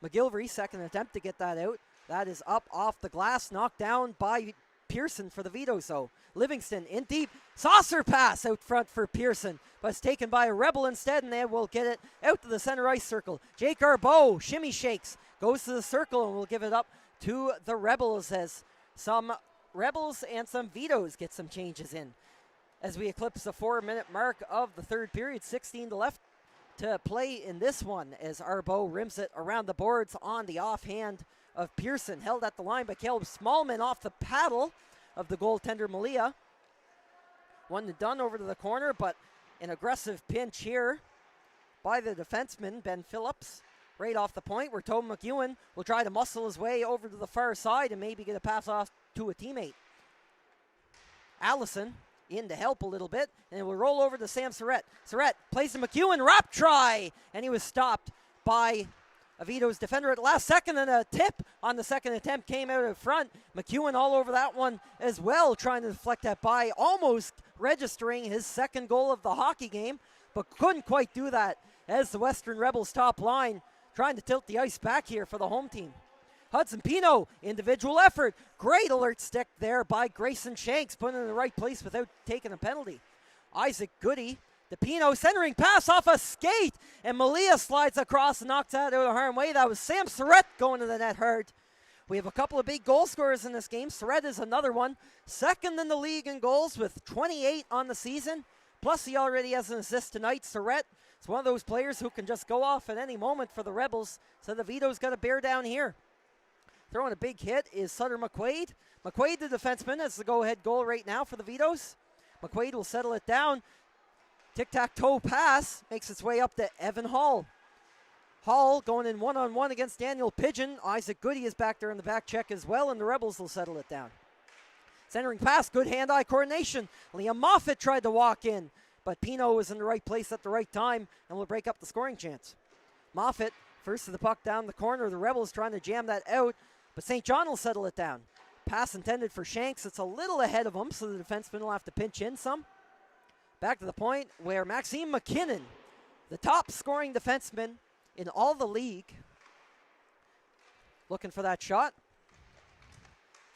McGilvery, second attempt to get that out. That is up off the glass, knocked down by Pearson for the Vitos, though. Livingston in deep, saucer pass out front for Pearson, but it's taken by a Rebel instead, and they will get it out to the center ice circle. Jake Arbeau, shimmy shakes, goes to the circle, and will give it up to the Rebels as some Rebels and some Vitos get some changes in. As we eclipse the 4-minute mark of the third period, 16 to left to play in this one, as Arbeau rims it around the boards on the offhand of Pearson, held at the line by Caleb Smallman off the paddle of the goaltender Malia. One and done over to the corner, but an aggressive pinch here by the defenseman, Ben Phillips, right off the point, where Tobin McEwen will try to muscle his way over to the far side and maybe get a pass off to a teammate. Allison in to help a little bit, and it will roll over to Sam Surrett. Surrett plays to McEwen, wrap try, and he was stopped by a Vitos defender at the last second, and a tip on the second attempt came out in front. McEwen all over that one as well, trying to deflect that by, almost registering his second goal of the hockey game, but couldn't quite do that as the Western Rebels top line trying to tilt the ice back here for the home team. Hudson Pino, individual effort. Great alert stick there by Grayson Shanks, put it in the right place without taking a penalty. Isaac Goody, the Pino centering pass off a skate, and Malia slides across and knocks that out of harm's way. That was Sam Surrett going to the net hard. We have a couple of big goal scorers in this game. Surrett is another one, second in the league in goals with 28 on the season. Plus he already has an assist tonight. Surrett is one of those players who can just go off at any moment for the Rebels, so the Vitos got to bear down here. Throwing a big hit is Sutter McQuaid. McQuaid, the defenseman, has the go-ahead goal right now for the Vitos. McQuaid will settle it down. Tic-tac-toe pass makes its way up to Evan Hall. Hall going in one-on-one against Daniel Pigeon. Isaac Goody is back there in the back check as well, and the Rebels will settle it down. Centering pass, good hand-eye coordination. Liam Moffitt tried to walk in, but Pino was in the right place at the right time and will break up the scoring chance. Moffitt, first to the puck down the corner. The Rebels trying to jam that out, but St. John will settle it down. Pass intended for Shanks. It's a little ahead of him, so the defenseman will have to pinch in some. Back to the point where Maxime McKinnon, the top scoring defenseman in all the league, looking for that shot.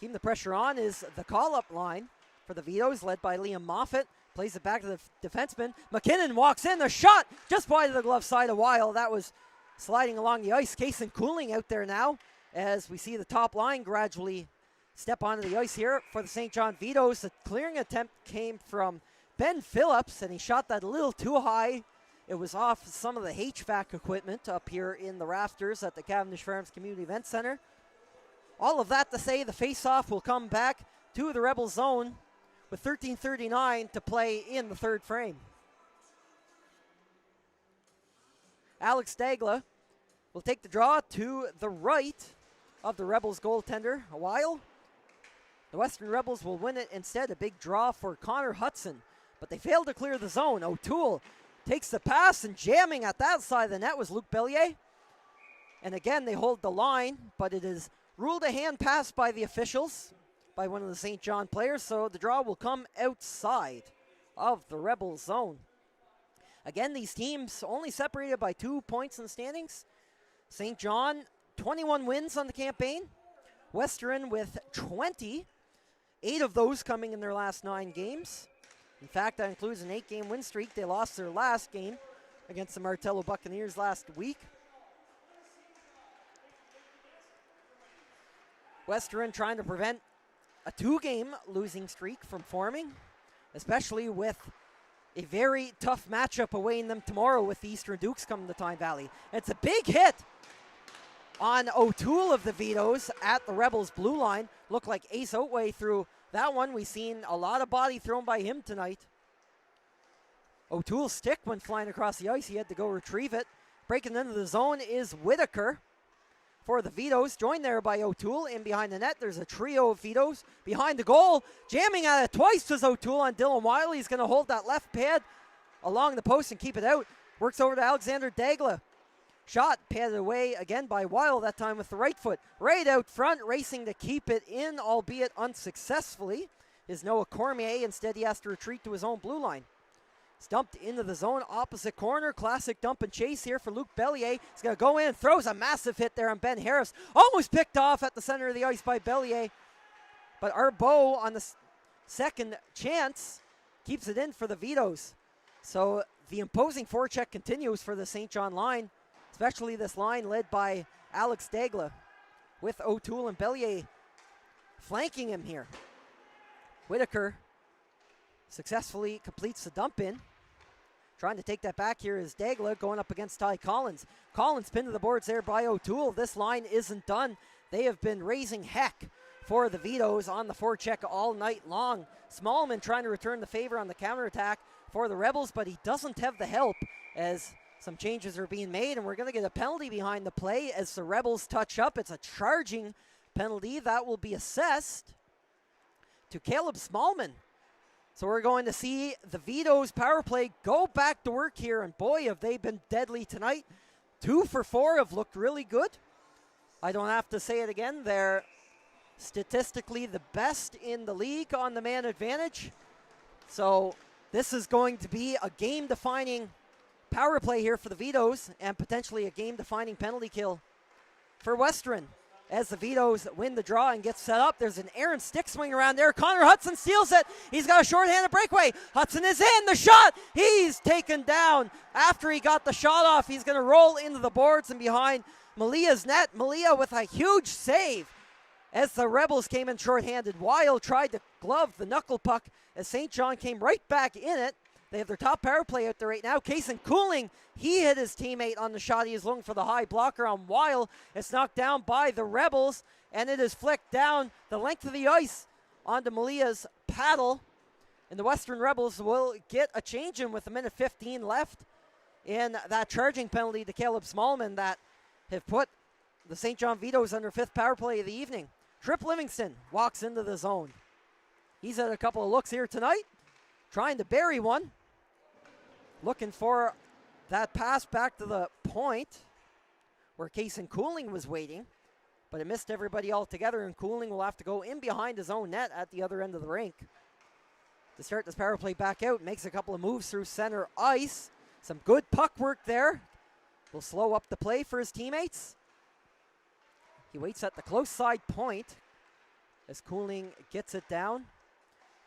Keeping the pressure on is the call-up line for the Vitos, led by Liam Moffitt. Plays it back to the defenseman. McKinnon walks in. The shot just wide of the glove side a while. That was sliding along the ice. Kason Cooling out there now as we see the top line gradually step onto the ice here for the St. John Vitos. The clearing attempt came from Ben Phillips, and he shot that a little too high. It was off some of the HVAC equipment up here in the rafters at the Cavendish Farms Community Event Center. All of that to say, the face-off will come back to the Rebel zone with 13:39 to play in the third frame. Alex Dagla will take the draw to the right of the Rebels goaltender a while. The Western Rebels will win it instead. A big draw for Connor Hudson, but they failed to clear the zone. O'Toole takes the pass, and jamming at that side of the net was Luke Bellier. And again, they hold the line, but it is ruled a hand pass by the officials, by one of the St. John players, so the draw will come outside of the Rebels zone. Again, these teams only separated by 2 points in the standings. St. John, 21 wins on the campaign. Western with 20, 8 of those coming in their last 9 games. In fact, that includes an 8-game win streak. They lost their last game against the Martello Buccaneers last week. Western trying to prevent a 2-game losing streak from forming, especially with a very tough matchup awaiting them tomorrow with the Eastern Dukes coming to Tyne Valley. It's a big hit on O'Toole of the Vitos at the Rebels blue line. Looked like Ace Outway through that one. We've seen a lot of body thrown by him tonight. O'Toole's stick went flying across the ice. He had to go retrieve it. Breaking into the zone is Whitaker. for the Vitos, joined there by O'Toole. In behind the net, there's a trio of Vitos. Behind the goal, jamming at it twice was O'Toole on Dylan Wiley. He's going to hold that left pad along the post and keep it out. Works over to Alexander Dagla. Shot padded away again by Weil, that time with the right foot. Right out front, racing to keep it in, albeit unsuccessfully, is Noah Cormier. Instead, he has to retreat to his own blue line. He's dumped into the zone, opposite corner. Classic dump and chase here for Luc Bellier. He's going to go in, throws a massive hit there on Ben Harris. Almost picked off at the center of the ice by Bellier. But Arbeau on the second chance keeps it in for the Vitos. So the imposing forecheck continues for the St. John line, especially this line led by Alex Dagla, with O'Toole and Bellier flanking him here. Whitaker successfully completes the dump in. Trying to take that back here is Dagla going up against Ty Collins. Collins pinned to the boards there by O'Toole. This line isn't done. They have been raising heck for the Vitos on the forecheck all night long. Smallman trying to return the favor on the counterattack for the Rebels, but he doesn't have the help as some changes are being made, and we're going to get a penalty behind the play as the Rebels touch up. It's a charging penalty that will be assessed to Caleb Smallman. So we're going to see the Vitos power play go back to work here, and boy, have they been deadly tonight. 2 for 4 have looked really good. I don't have to say it again. They're statistically the best in the league on the man advantage. So this is going to be a game-defining power play here for the Vitos, and potentially a game-defining penalty kill for Western. As the Vitos win the draw and get set up, there's an errant stick swing around there. Connor Hudson steals it. He's got a shorthanded breakaway. Hudson is in. The shot. He's taken down. After he got the shot off, he's going to roll into the boards and behind Malia's net. Malia with a huge save as the Rebels came in shorthanded. Weil tried to glove the knuckle puck as St. John came right back in it. They have their top power play out there right now. Kason Cooling, he hit his teammate on the shot. He is looking for the high blocker on Weil. It's knocked down by the Rebels, and it is flicked down the length of the ice onto Malia's paddle. And the Western Rebels will get a change in with 1:15 left in that charging penalty to Caleb Smallman that have put the St. John Vitos under 5th power play of the evening. Trip Livingston walks into the zone. He's had a couple of looks here tonight, trying to bury one. Looking for that pass back to the point where Kason Cooling was waiting, but it missed everybody altogether, and Cooling will have to go in behind his own net at the other end of the rink to start this power play back out. Makes a couple of moves through center ice. Some good puck work there. Will slow up the play for his teammates. He waits at the close side point as Cooling gets it down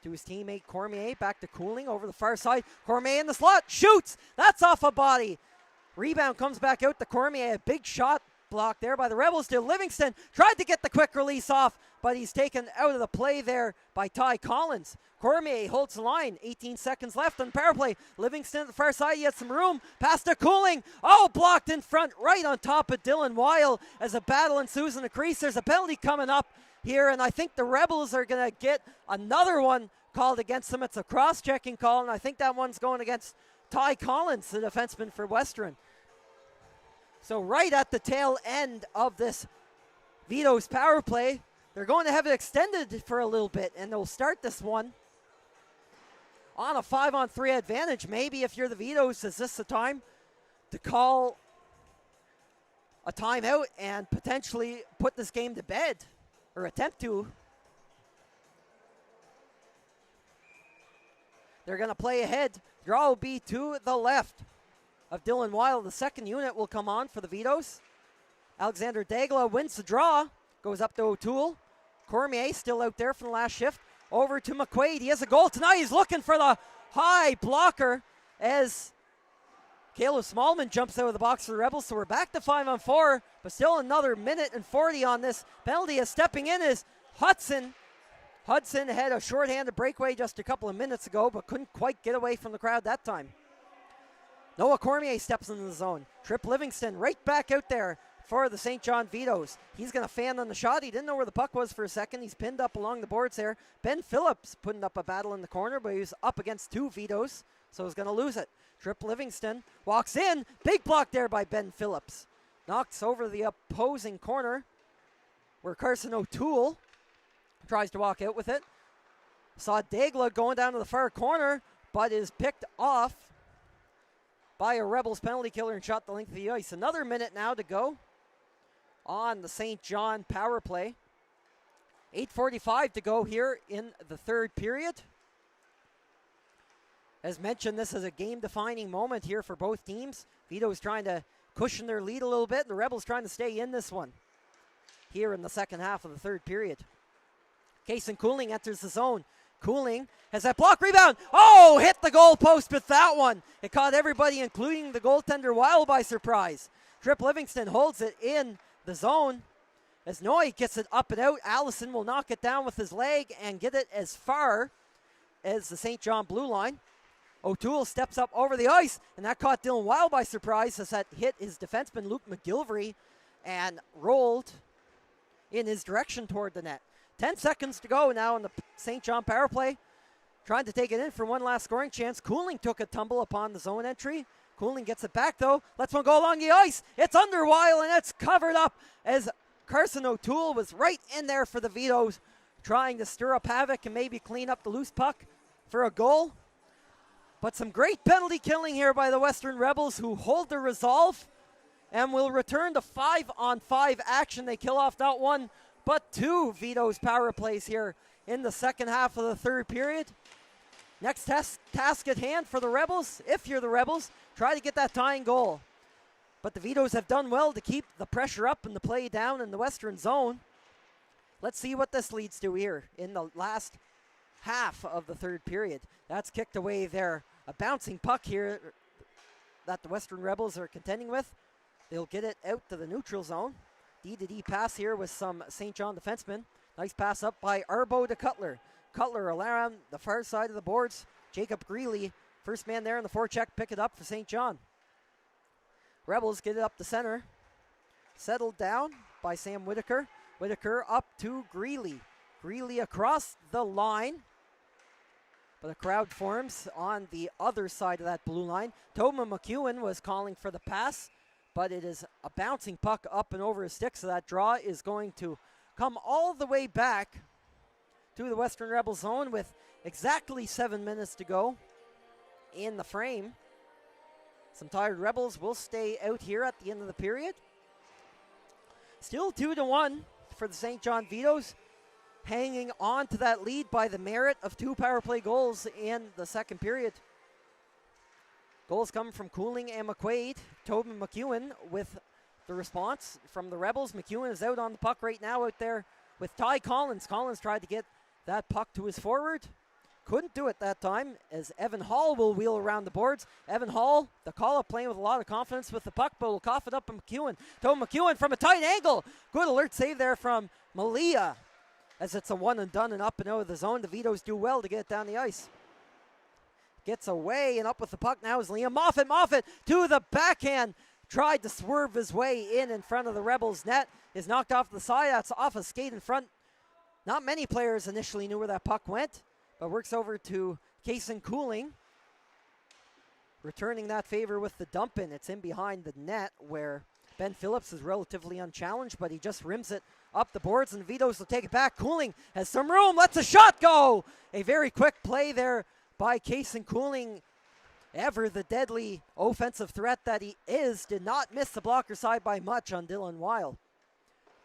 to his teammate Cormier. Back to Cooling over the far side. Cormier in the slot. Shoots. That's off a body. Rebound comes back out to Cormier. A big shot blocked there by the Rebels to Livingston. Tried to get the quick release off, but he's taken out of the play there by Ty Collins. Cormier holds the line. 18 seconds left on the power play. Livingston at the far side. He has some room. Pass to Cooling. Oh, blocked in front right on top of Dylan Weil as a battle ensues in the crease. There's a penalty coming up here, and I think the Rebels are going to get another one called against them. It's a cross-checking call, and I think that one's going against Ty Collins, the defenseman for Western. So right at the tail end of this Vitos power play, they're going to have it extended for a little bit, and they'll start this one on a 5-on-3 advantage. Maybe if you're the Vitos, is this the time to call a timeout and potentially put this game to bed, or attempt to? They're going to play ahead. Draw will be to the left of Dylan Weil. The second unit will come on for the Vitos. Alexander Dagla wins the draw. Goes up to O'Toole. Cormier still out there from the last shift. Over to McQuaid. He has a goal tonight. He's looking for the high blocker as Caleb Smallman jumps out of the box for the Rebels. So we're back to 5-on-4, but still another 1:40 on this penalty. As stepping in is Hudson. Hudson had a shorthanded breakaway just a couple of minutes ago, but couldn't quite get away from the crowd that time. Noah Cormier steps into the zone. Trip Livingston right back out there for the St. John Vitos. He's going to fan on the shot. He didn't know where the puck was for a second. He's pinned up along the boards there. Ben Phillips putting up a battle in the corner, but he was up against 2 Vitos, so he's going to lose it. Trip Livingston walks in. Big block there by Ben Phillips. knocks over the opposing corner where Carson O'Toole tries to walk out with it. Saw Dagla going down to the far corner, but is picked off by a Rebels penalty killer and shot the length of the ice. Another minute now to go on the St. John power play. 8:45 to go here in the third period. As mentioned, this is a game-defining moment here for both teams. Vitos trying to cushion their lead a little bit, and the Rebels trying to stay in this one here in the second half of the third period. Kason Cooling enters the zone. Cooling has that block rebound. Oh, hit the goal post with that one. It caught everybody, including the goaltender Weil, by surprise. Trip Livingston holds it in the zone. As Noy gets it up and out, Allison will knock it down with his leg and get it as far as the St. John blue line. O'Toole steps up over the ice, and that caught Dylan Weil by surprise as that hit his defenseman Luke McGilvery and rolled in his direction toward the net. 10 seconds to go now in the St. John power play. Trying to take it in for one last scoring chance. Cooling took a tumble upon the zone entry. Cooling gets it back though. Lets one go along the ice. It's under Weil, and it's covered up as Carson O'Toole was right in there for the Vitos, trying to stir up havoc and maybe clean up the loose puck for a goal. But some great penalty killing here by the Western Rebels, who hold their resolve and will return to 5-on-5 action. They kill off not one, but two Vitos power plays here in the second half of the third period. Next task at hand for the Rebels, if you're the Rebels, try to get that tying goal. But the Vitos have done well to keep the pressure up and the play down in the Western zone. Let's see what this leads to here in the last half of the third period. That's kicked away there. A bouncing puck here that the Western Rebels are contending with. They'll get it out to the neutral zone. D-to-D pass here with some St. John defensemen. Nice pass up by Arbo to Cutler. Cutler around the far side of the boards. Jacob Greeley, first man there in the forecheck, pick it up for St. John. Rebels get it up the center. Settled down by Sam Whitaker. Whitaker up to Greeley. Greeley across the line. But a crowd forms on the other side of that blue line. Tobin McEwen was calling for the pass, but it is a bouncing puck up and over his stick, so that draw is going to come all the way back to the Western Rebel zone with exactly 7 minutes to go in the frame. Some tired Rebels will stay out here at the end of the period. Still 2-1 for the St. John Vitos, hanging on to that lead by the merit of two power play goals in the second period. Goals come from Cooling and McQuaid. Tobin McEwen with the response from the Rebels. McEwen is out on the puck right now out there with Ty Collins. Collins tried to get that puck to his forward. Couldn't do it that time as Evan Hall will wheel around the boards. Evan Hall, the call-up, playing with a lot of confidence with the puck, but will cough it up on McEwen. Tobin McEwen from a tight angle. Good alert save there from Malia as it's a one and done and up and out of the zone. The Vitos do well to get it down the ice. Gets away and up with the puck now is Liam Moffat. Moffat to the backhand. Tried to swerve his way in front of the Rebels net. Is knocked off the side. That's off a skate in front. Not many players initially knew where that puck went, but works over to Kason Cooling. Returning that favor with the dump in. It's in behind the net where Ben Phillips is relatively unchallenged, but he just rims it up the boards, and Vitos will take it back. Cooling has some room. Lets a shot go. A very quick play there by Kason Cooling. Ever the deadly offensive threat that he is, did not miss the blocker side by much on Dylan Weil.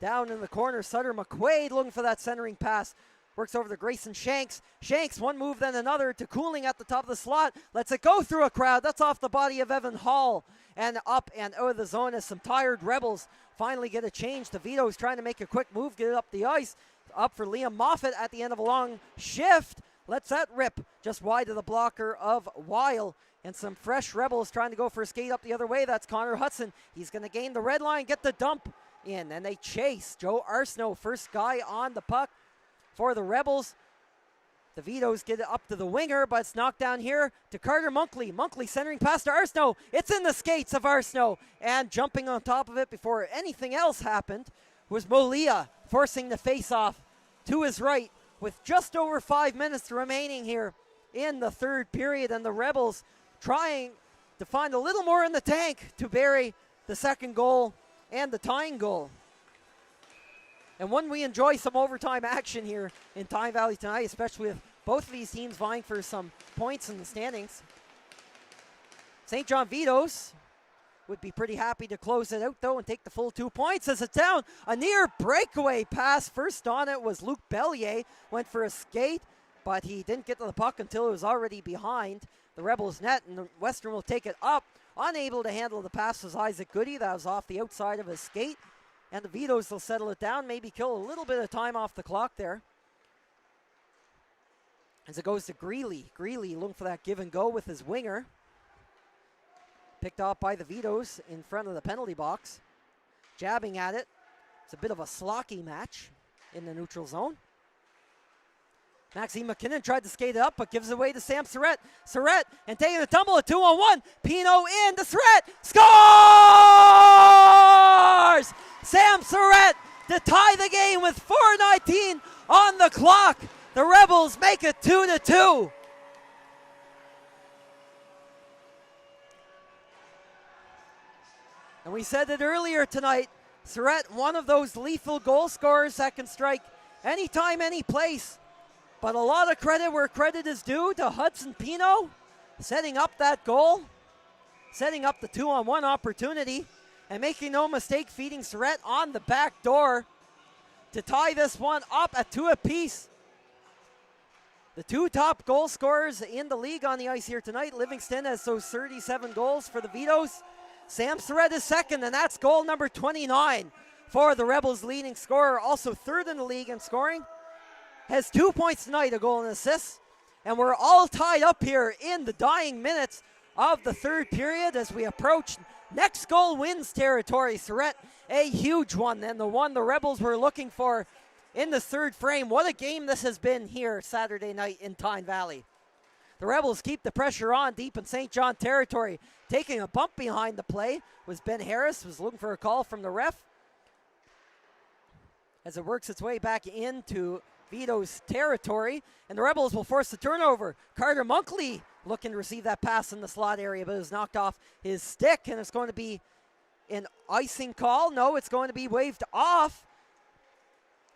Down in the corner, Sutter McQuaid looking for that centering pass. Works over to Grayson Shanks. Shanks, one move then another to Cooling at the top of the slot. Lets it go through a crowd. That's off the body of Evan Hall. And up and out of the zone as some tired Rebels finally get a change. The Vitos trying to make a quick move, get it up the ice. Up for Liam Moffat at the end of a long shift. Lets that rip just wide of the blocker of Weil. And some fresh Rebels trying to go for a skate up the other way. That's Connor Hudson. He's going to gain the red line, get the dump in. And they chase. Joe Arsenault, first guy on the puck for the Rebels. The Vitos get it up to the winger, but it's knocked down here to Carter Monkley. Monkley centering past to Arsenault. It's in the skates of Arsenault. And jumping on top of it before anything else happened was Molia, forcing the face-off to his right with just over 5 minutes remaining here in the third period. And the Rebels trying to find a little more in the tank to bury the second goal and the tying goal. And when we enjoy some overtime action here in Tyne Valley tonight, especially with both of these teams vying for some points in the standings, St. John Vitos would be pretty happy to close it out, though, and take the full 2 points as it's down. A near breakaway pass. First on it was Luke Bellier. Went for a skate, but he didn't get to the puck until it was already behind the Rebels' net, and the Western will take it up. Unable to handle the pass was Isaac Goody. That was off the outside of his skate. And the Vitos will settle it down, maybe kill a little bit of time off the clock there. As it goes to Greeley. Greeley looking for that give and go with his winger. Picked off by the Vitos in front of the penalty box. Jabbing at it. It's a bit of a slocky match in the neutral zone. Maxime McKinnon tried to skate it up, but gives it away to Sam Surratt. Surratt, and taking a tumble, a 2-on-1. Pino in to Surratt. Scores! Sam Surratt to tie the game with 4:19 on the clock. The Rebels make it 2-2. And we said it earlier tonight, Surratt, one of those lethal goal scorers that can strike anytime, any place. But a lot of credit where credit is due to Hudson Pino, setting up that goal, setting up the 2-on-1 opportunity, and making no mistake, feeding Surratt on the back door to tie this one up at 2 apiece. The 2 top goal scorers in the league on the ice here tonight. Livingston has those 37 goals for the Vitos. Sam Surratt is second, and that's goal number 29 for the Rebels' leading scorer. Also third in the league in scoring. Has 2 points tonight, a goal and assist. And we're all tied up here in the dying minutes of the third period as we approach next goal wins territory. Surratt, a huge one, and the one the Rebels were looking for in the third frame. What a game this has been here Saturday night in Tyne Valley. The Rebels keep the pressure on deep in St. John territory. Taking a bump behind the play was Ben Harris, was looking for a call from the ref. As it works its way back into Vitos territory, and the Rebels will force the turnover. Carter Monkley looking to receive that pass in the slot area, but it was knocked off his stick, and it's going to be an icing call. No, it's going to be waved off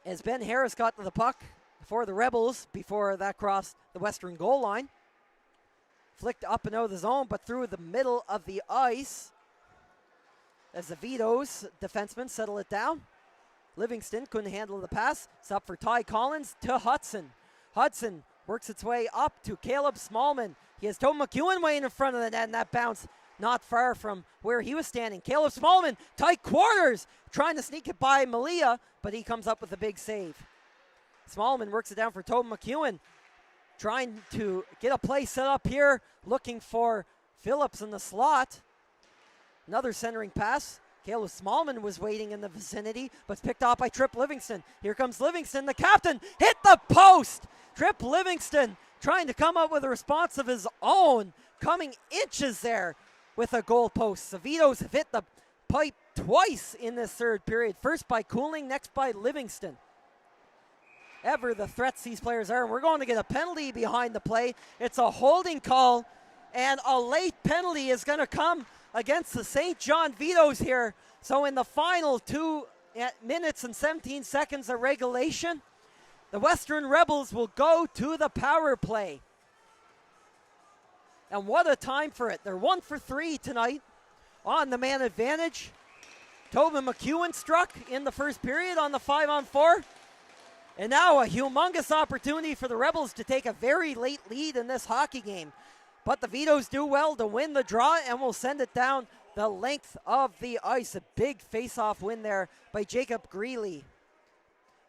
as Ben Harris got to the puck for the Rebels before that crossed the Western goal line. Flicked up and out of the zone, but through the middle of the ice as the Vitos defensemen settle it down. Livingston couldn't handle the pass. It's up for Ty Collins to Hudson. Hudson works its way up to Caleb Smallman. He has Tobin McEwen waiting in front of the net, and that bounce not far from where he was standing. Caleb Smallman, tight quarters, trying to sneak it by Malia, but he comes up with a big save. Smallman works it down for Tobin McEwen, trying to get a play set up here, looking for Phillips in the slot. Another centering pass. Caleb Smallman was waiting in the vicinity, but it's picked off by Tripp Livingston. Here comes Livingston, the captain, hit the post! Tripp Livingston trying to come up with a response of his own, coming inches there with a goal post. The Vitos have hit the pipe twice in this third period. First by Cooling, next by Livingston. Ever the threats these players are, and we're going to get a penalty behind the play. It's a holding call, and a late penalty is going to come against the St. John Vitos here. So in the final 2 minutes and 17 seconds of regulation, the Western Rebels will go to the power play. And what a time for it. They're 1 for 3 tonight on the man advantage. Tobin McEwen struck in the first period on the 5-on-4. And now a humongous opportunity for the Rebels to take a very late lead in this hockey game. But the Vitos do well to win the draw and will send it down the length of the ice. A big face-off win there by Jacob Greeley.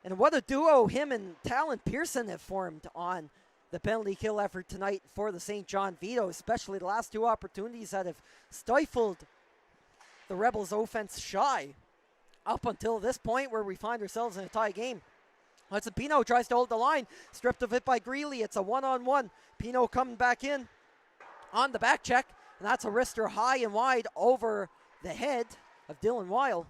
And what a duo him and Talon Pearson have formed on the penalty kill effort tonight for the St. John Vitos, especially the last 2 opportunities that have stifled the Rebels' offense shy up until this point where we find ourselves in a tie game. Hudson Pino tries to hold the line, stripped of it by Greeley. It's a 1-on-1. Pino coming back in on the back check, and that's a wrister high and wide over the head of Dylan Weil.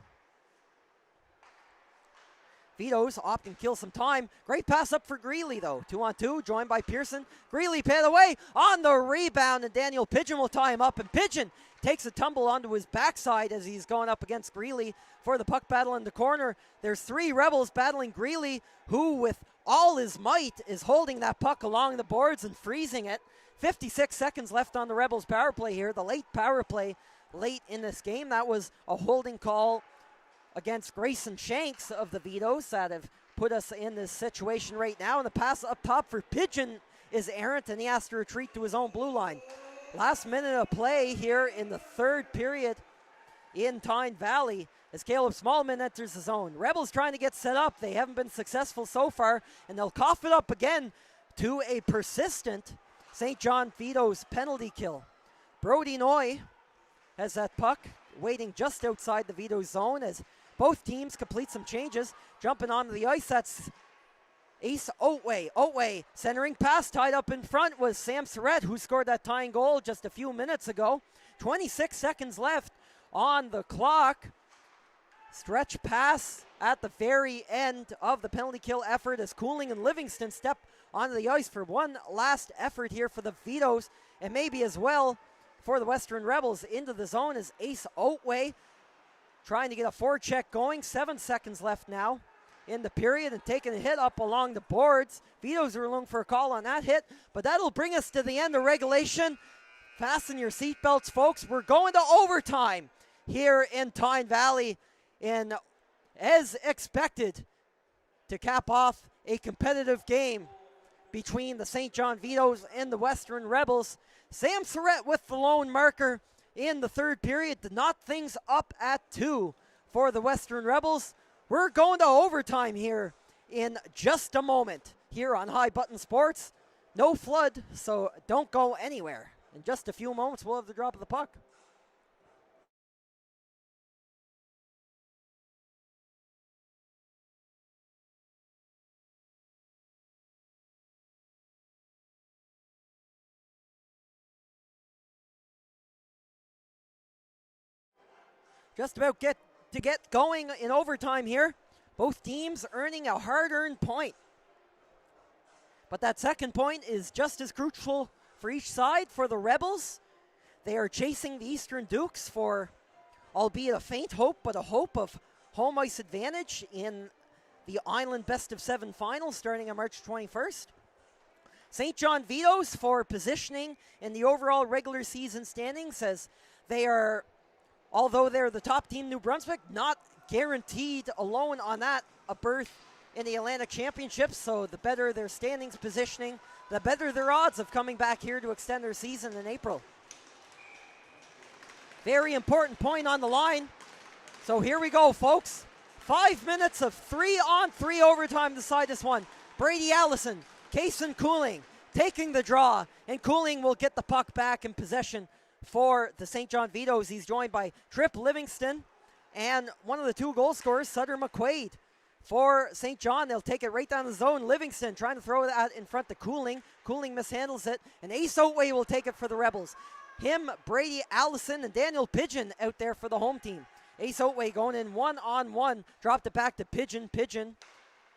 Vitos opt and kill some time. Great pass up for Greeley, though. 2-on-2, joined by Pearson. Greeley paid away on the rebound, and Daniel Pigeon will tie him up. And Pigeon takes a tumble onto his backside as he's going up against Greeley for the puck battle in the corner. There's 3 Rebels battling Greeley, who with all his might is holding that puck along the boards and freezing it. 56 seconds left on the Rebels power play here. The late power play late in this game. That was a holding call against Grayson Shanks of the Vitos that have put us in this situation right now. And the pass up top for Pigeon is errant, and he has to retreat to his own blue line. Last minute of play here in the third period in Tyne Valley as Caleb Smallman enters the zone. Rebels trying to get set up. They haven't been successful so far, and they'll cough it up again to a persistent St. John Vitos penalty kill. Brody Noy has that puck waiting just outside the Vitos zone as both teams complete some changes. Jumping onto the ice, that's Ace Otway. Otway centering pass, tied up in front was Sam Surratt, who scored that tying goal just a few minutes ago. 26 seconds left on the clock. Stretch pass at the very end of the penalty kill effort as Cooling and Livingston step onto the ice for one last effort here for the Vitos, and maybe as well for the Western Rebels. Into the zone is Ace Otway trying to get a forecheck going. 7 seconds left now in the period, and taking a hit up along the boards. Vitos are looking for a call on that hit, but that'll bring us to the end of regulation. Fasten your seatbelts, folks. We're going to overtime here in Tyne Valley, and as expected, to cap off a competitive game between the St. John Vitos and the Western Rebels. Sam Surratt with the lone marker in the third period to knot things up at 2 for the Western Rebels. We're going to overtime here in just a moment here on High Button Sports. No flood, so don't go anywhere. In just a few moments, we'll have the drop of the puck. Just about get going in overtime here. Both teams earning a hard-earned point. But that second point is just as crucial for each side. For the Rebels, they are chasing the Eastern Dukes for, albeit a faint hope, but a hope of home ice advantage in the Island Best of 7 final starting on March 21st. St. John Vitos for positioning in the overall regular season standings, as they are, although they're the top team in New Brunswick, not guaranteed alone on that a berth in the Atlantic Championships. So the better their standings positioning, the better their odds of coming back here to extend their season in April. Very important point on the line. So here we go, folks. 5 minutes of 3-on-3 overtime to decide this one. Brady Allison, Kaysen Cooling taking the draw, and Cooling will get the puck back in possession for the St. John Vitos. He's joined by Trip Livingston and one of the 2 goal scorers, Sutter McQuaid. For St. John, they'll take it right down the zone. Livingston trying to throw that in front to Cooling. Cooling mishandles it, and Ace Otway will take it for the Rebels. Him, Brady Allison, and Daniel Pigeon out there for the home team. Ace Otway going in one-on-one, dropped it back to Pigeon. Pigeon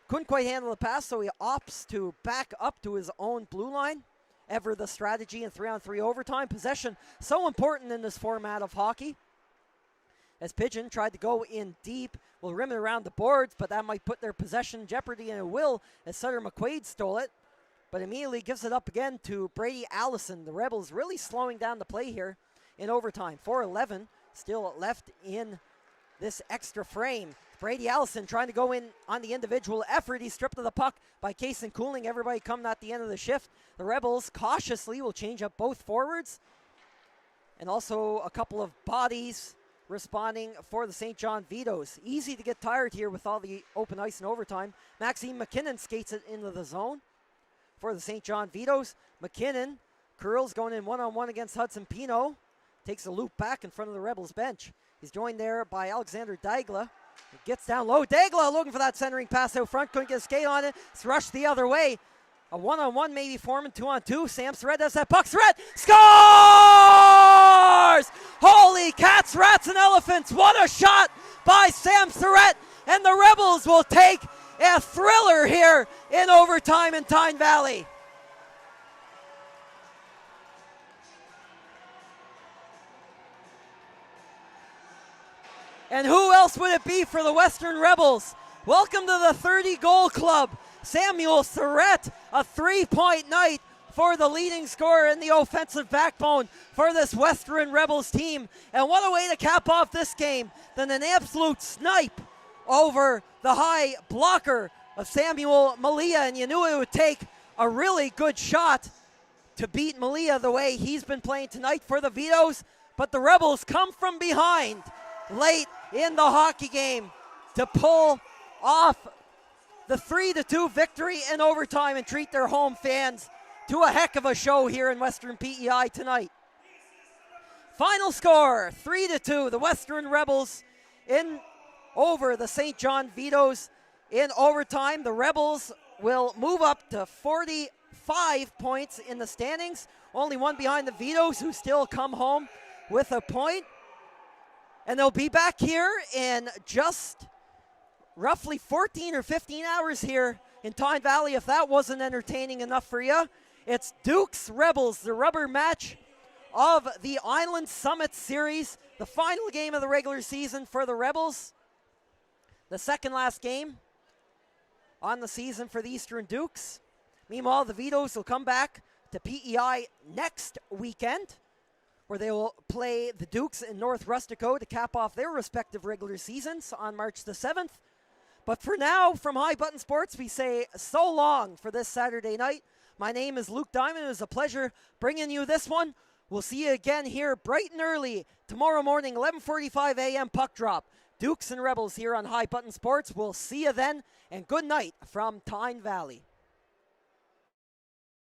couldn't quite handle the pass, so he opts to back up to his own blue line. Ever the strategy in 3-on-3 overtime. Possession so important in this format of hockey. As Pigeon tried to go in deep, will rim it around the boards, but that might put their possession in jeopardy, and it will, as Sutter McQuaid stole it. But immediately gives it up again to Brady Allison. The Rebels really slowing down the play here in overtime. 4:11 still left in this extra frame. Brady Allison trying to go in on the individual effort. He's stripped of the puck by Kaysen Cooling. Everybody coming at the end of the shift. The Rebels cautiously will change up both forwards, and also a couple of bodies responding for the St. John Vitos. Easy to get tired here with all the open ice in overtime. Maxime McKinnon skates it into the zone for the St. John Vitos. McKinnon curls, going in one-on-one against Hudson Pino. Takes a loop back in front of the Rebels bench. He's joined there by Alexander Dagla. It gets down low. Dagla looking for that centering pass out front. Couldn't get a skate on it. It's rushed the other way. A one-on-one maybe forming, 2-on-2. Sam Surratt does that. Puck. Surratt scores! Holy cats, rats, and elephants. What a shot by Sam Surratt. And the Rebels will take A thriller here in overtime in Tyne Valley. And who else would it be for the Western Rebels? Welcome to the 30-goal club. Samuel Surratt, a 3-point night for the leading scorer in the offensive backbone for this Western Rebels team. And what a way to cap off this game than an absolute snipe over the high blocker of Samuel Malia. And you knew it would take a really good shot to beat Malia the way he's been playing tonight for the Vitos. But the Rebels come from behind late in the hockey game to pull off the 3-2 victory in overtime and treat their home fans to a heck of a show here in Western PEI tonight. Final score, 3-2, the Western Rebels in over the St. John Vitos in overtime. The Rebels will move up to 45 points in the standings, only one behind the Vitos, who still come home with a point. And they'll be back here in just roughly 14 or 15 hours here in Tyne Valley. If that wasn't entertaining enough for you, it's Dukes Rebels, the rubber match of the Island Summit Series, the final game of the regular season for the Rebels, the second last game on the season for the Eastern Dukes. Meanwhile, the Vitos will come back to PEI next weekend, where they will play the Dukes in North Rustico to cap off their respective regular seasons on March the 7th. But for now, from High Button Sports, we say so long for this Saturday night. My name is Luke Diamond. It was a pleasure bringing you this one. We'll see you again here bright and early tomorrow morning, 11:45 a.m. puck drop. Dukes and Rebels here on High Button Sports. We'll see you then, and good night from Tyne Valley.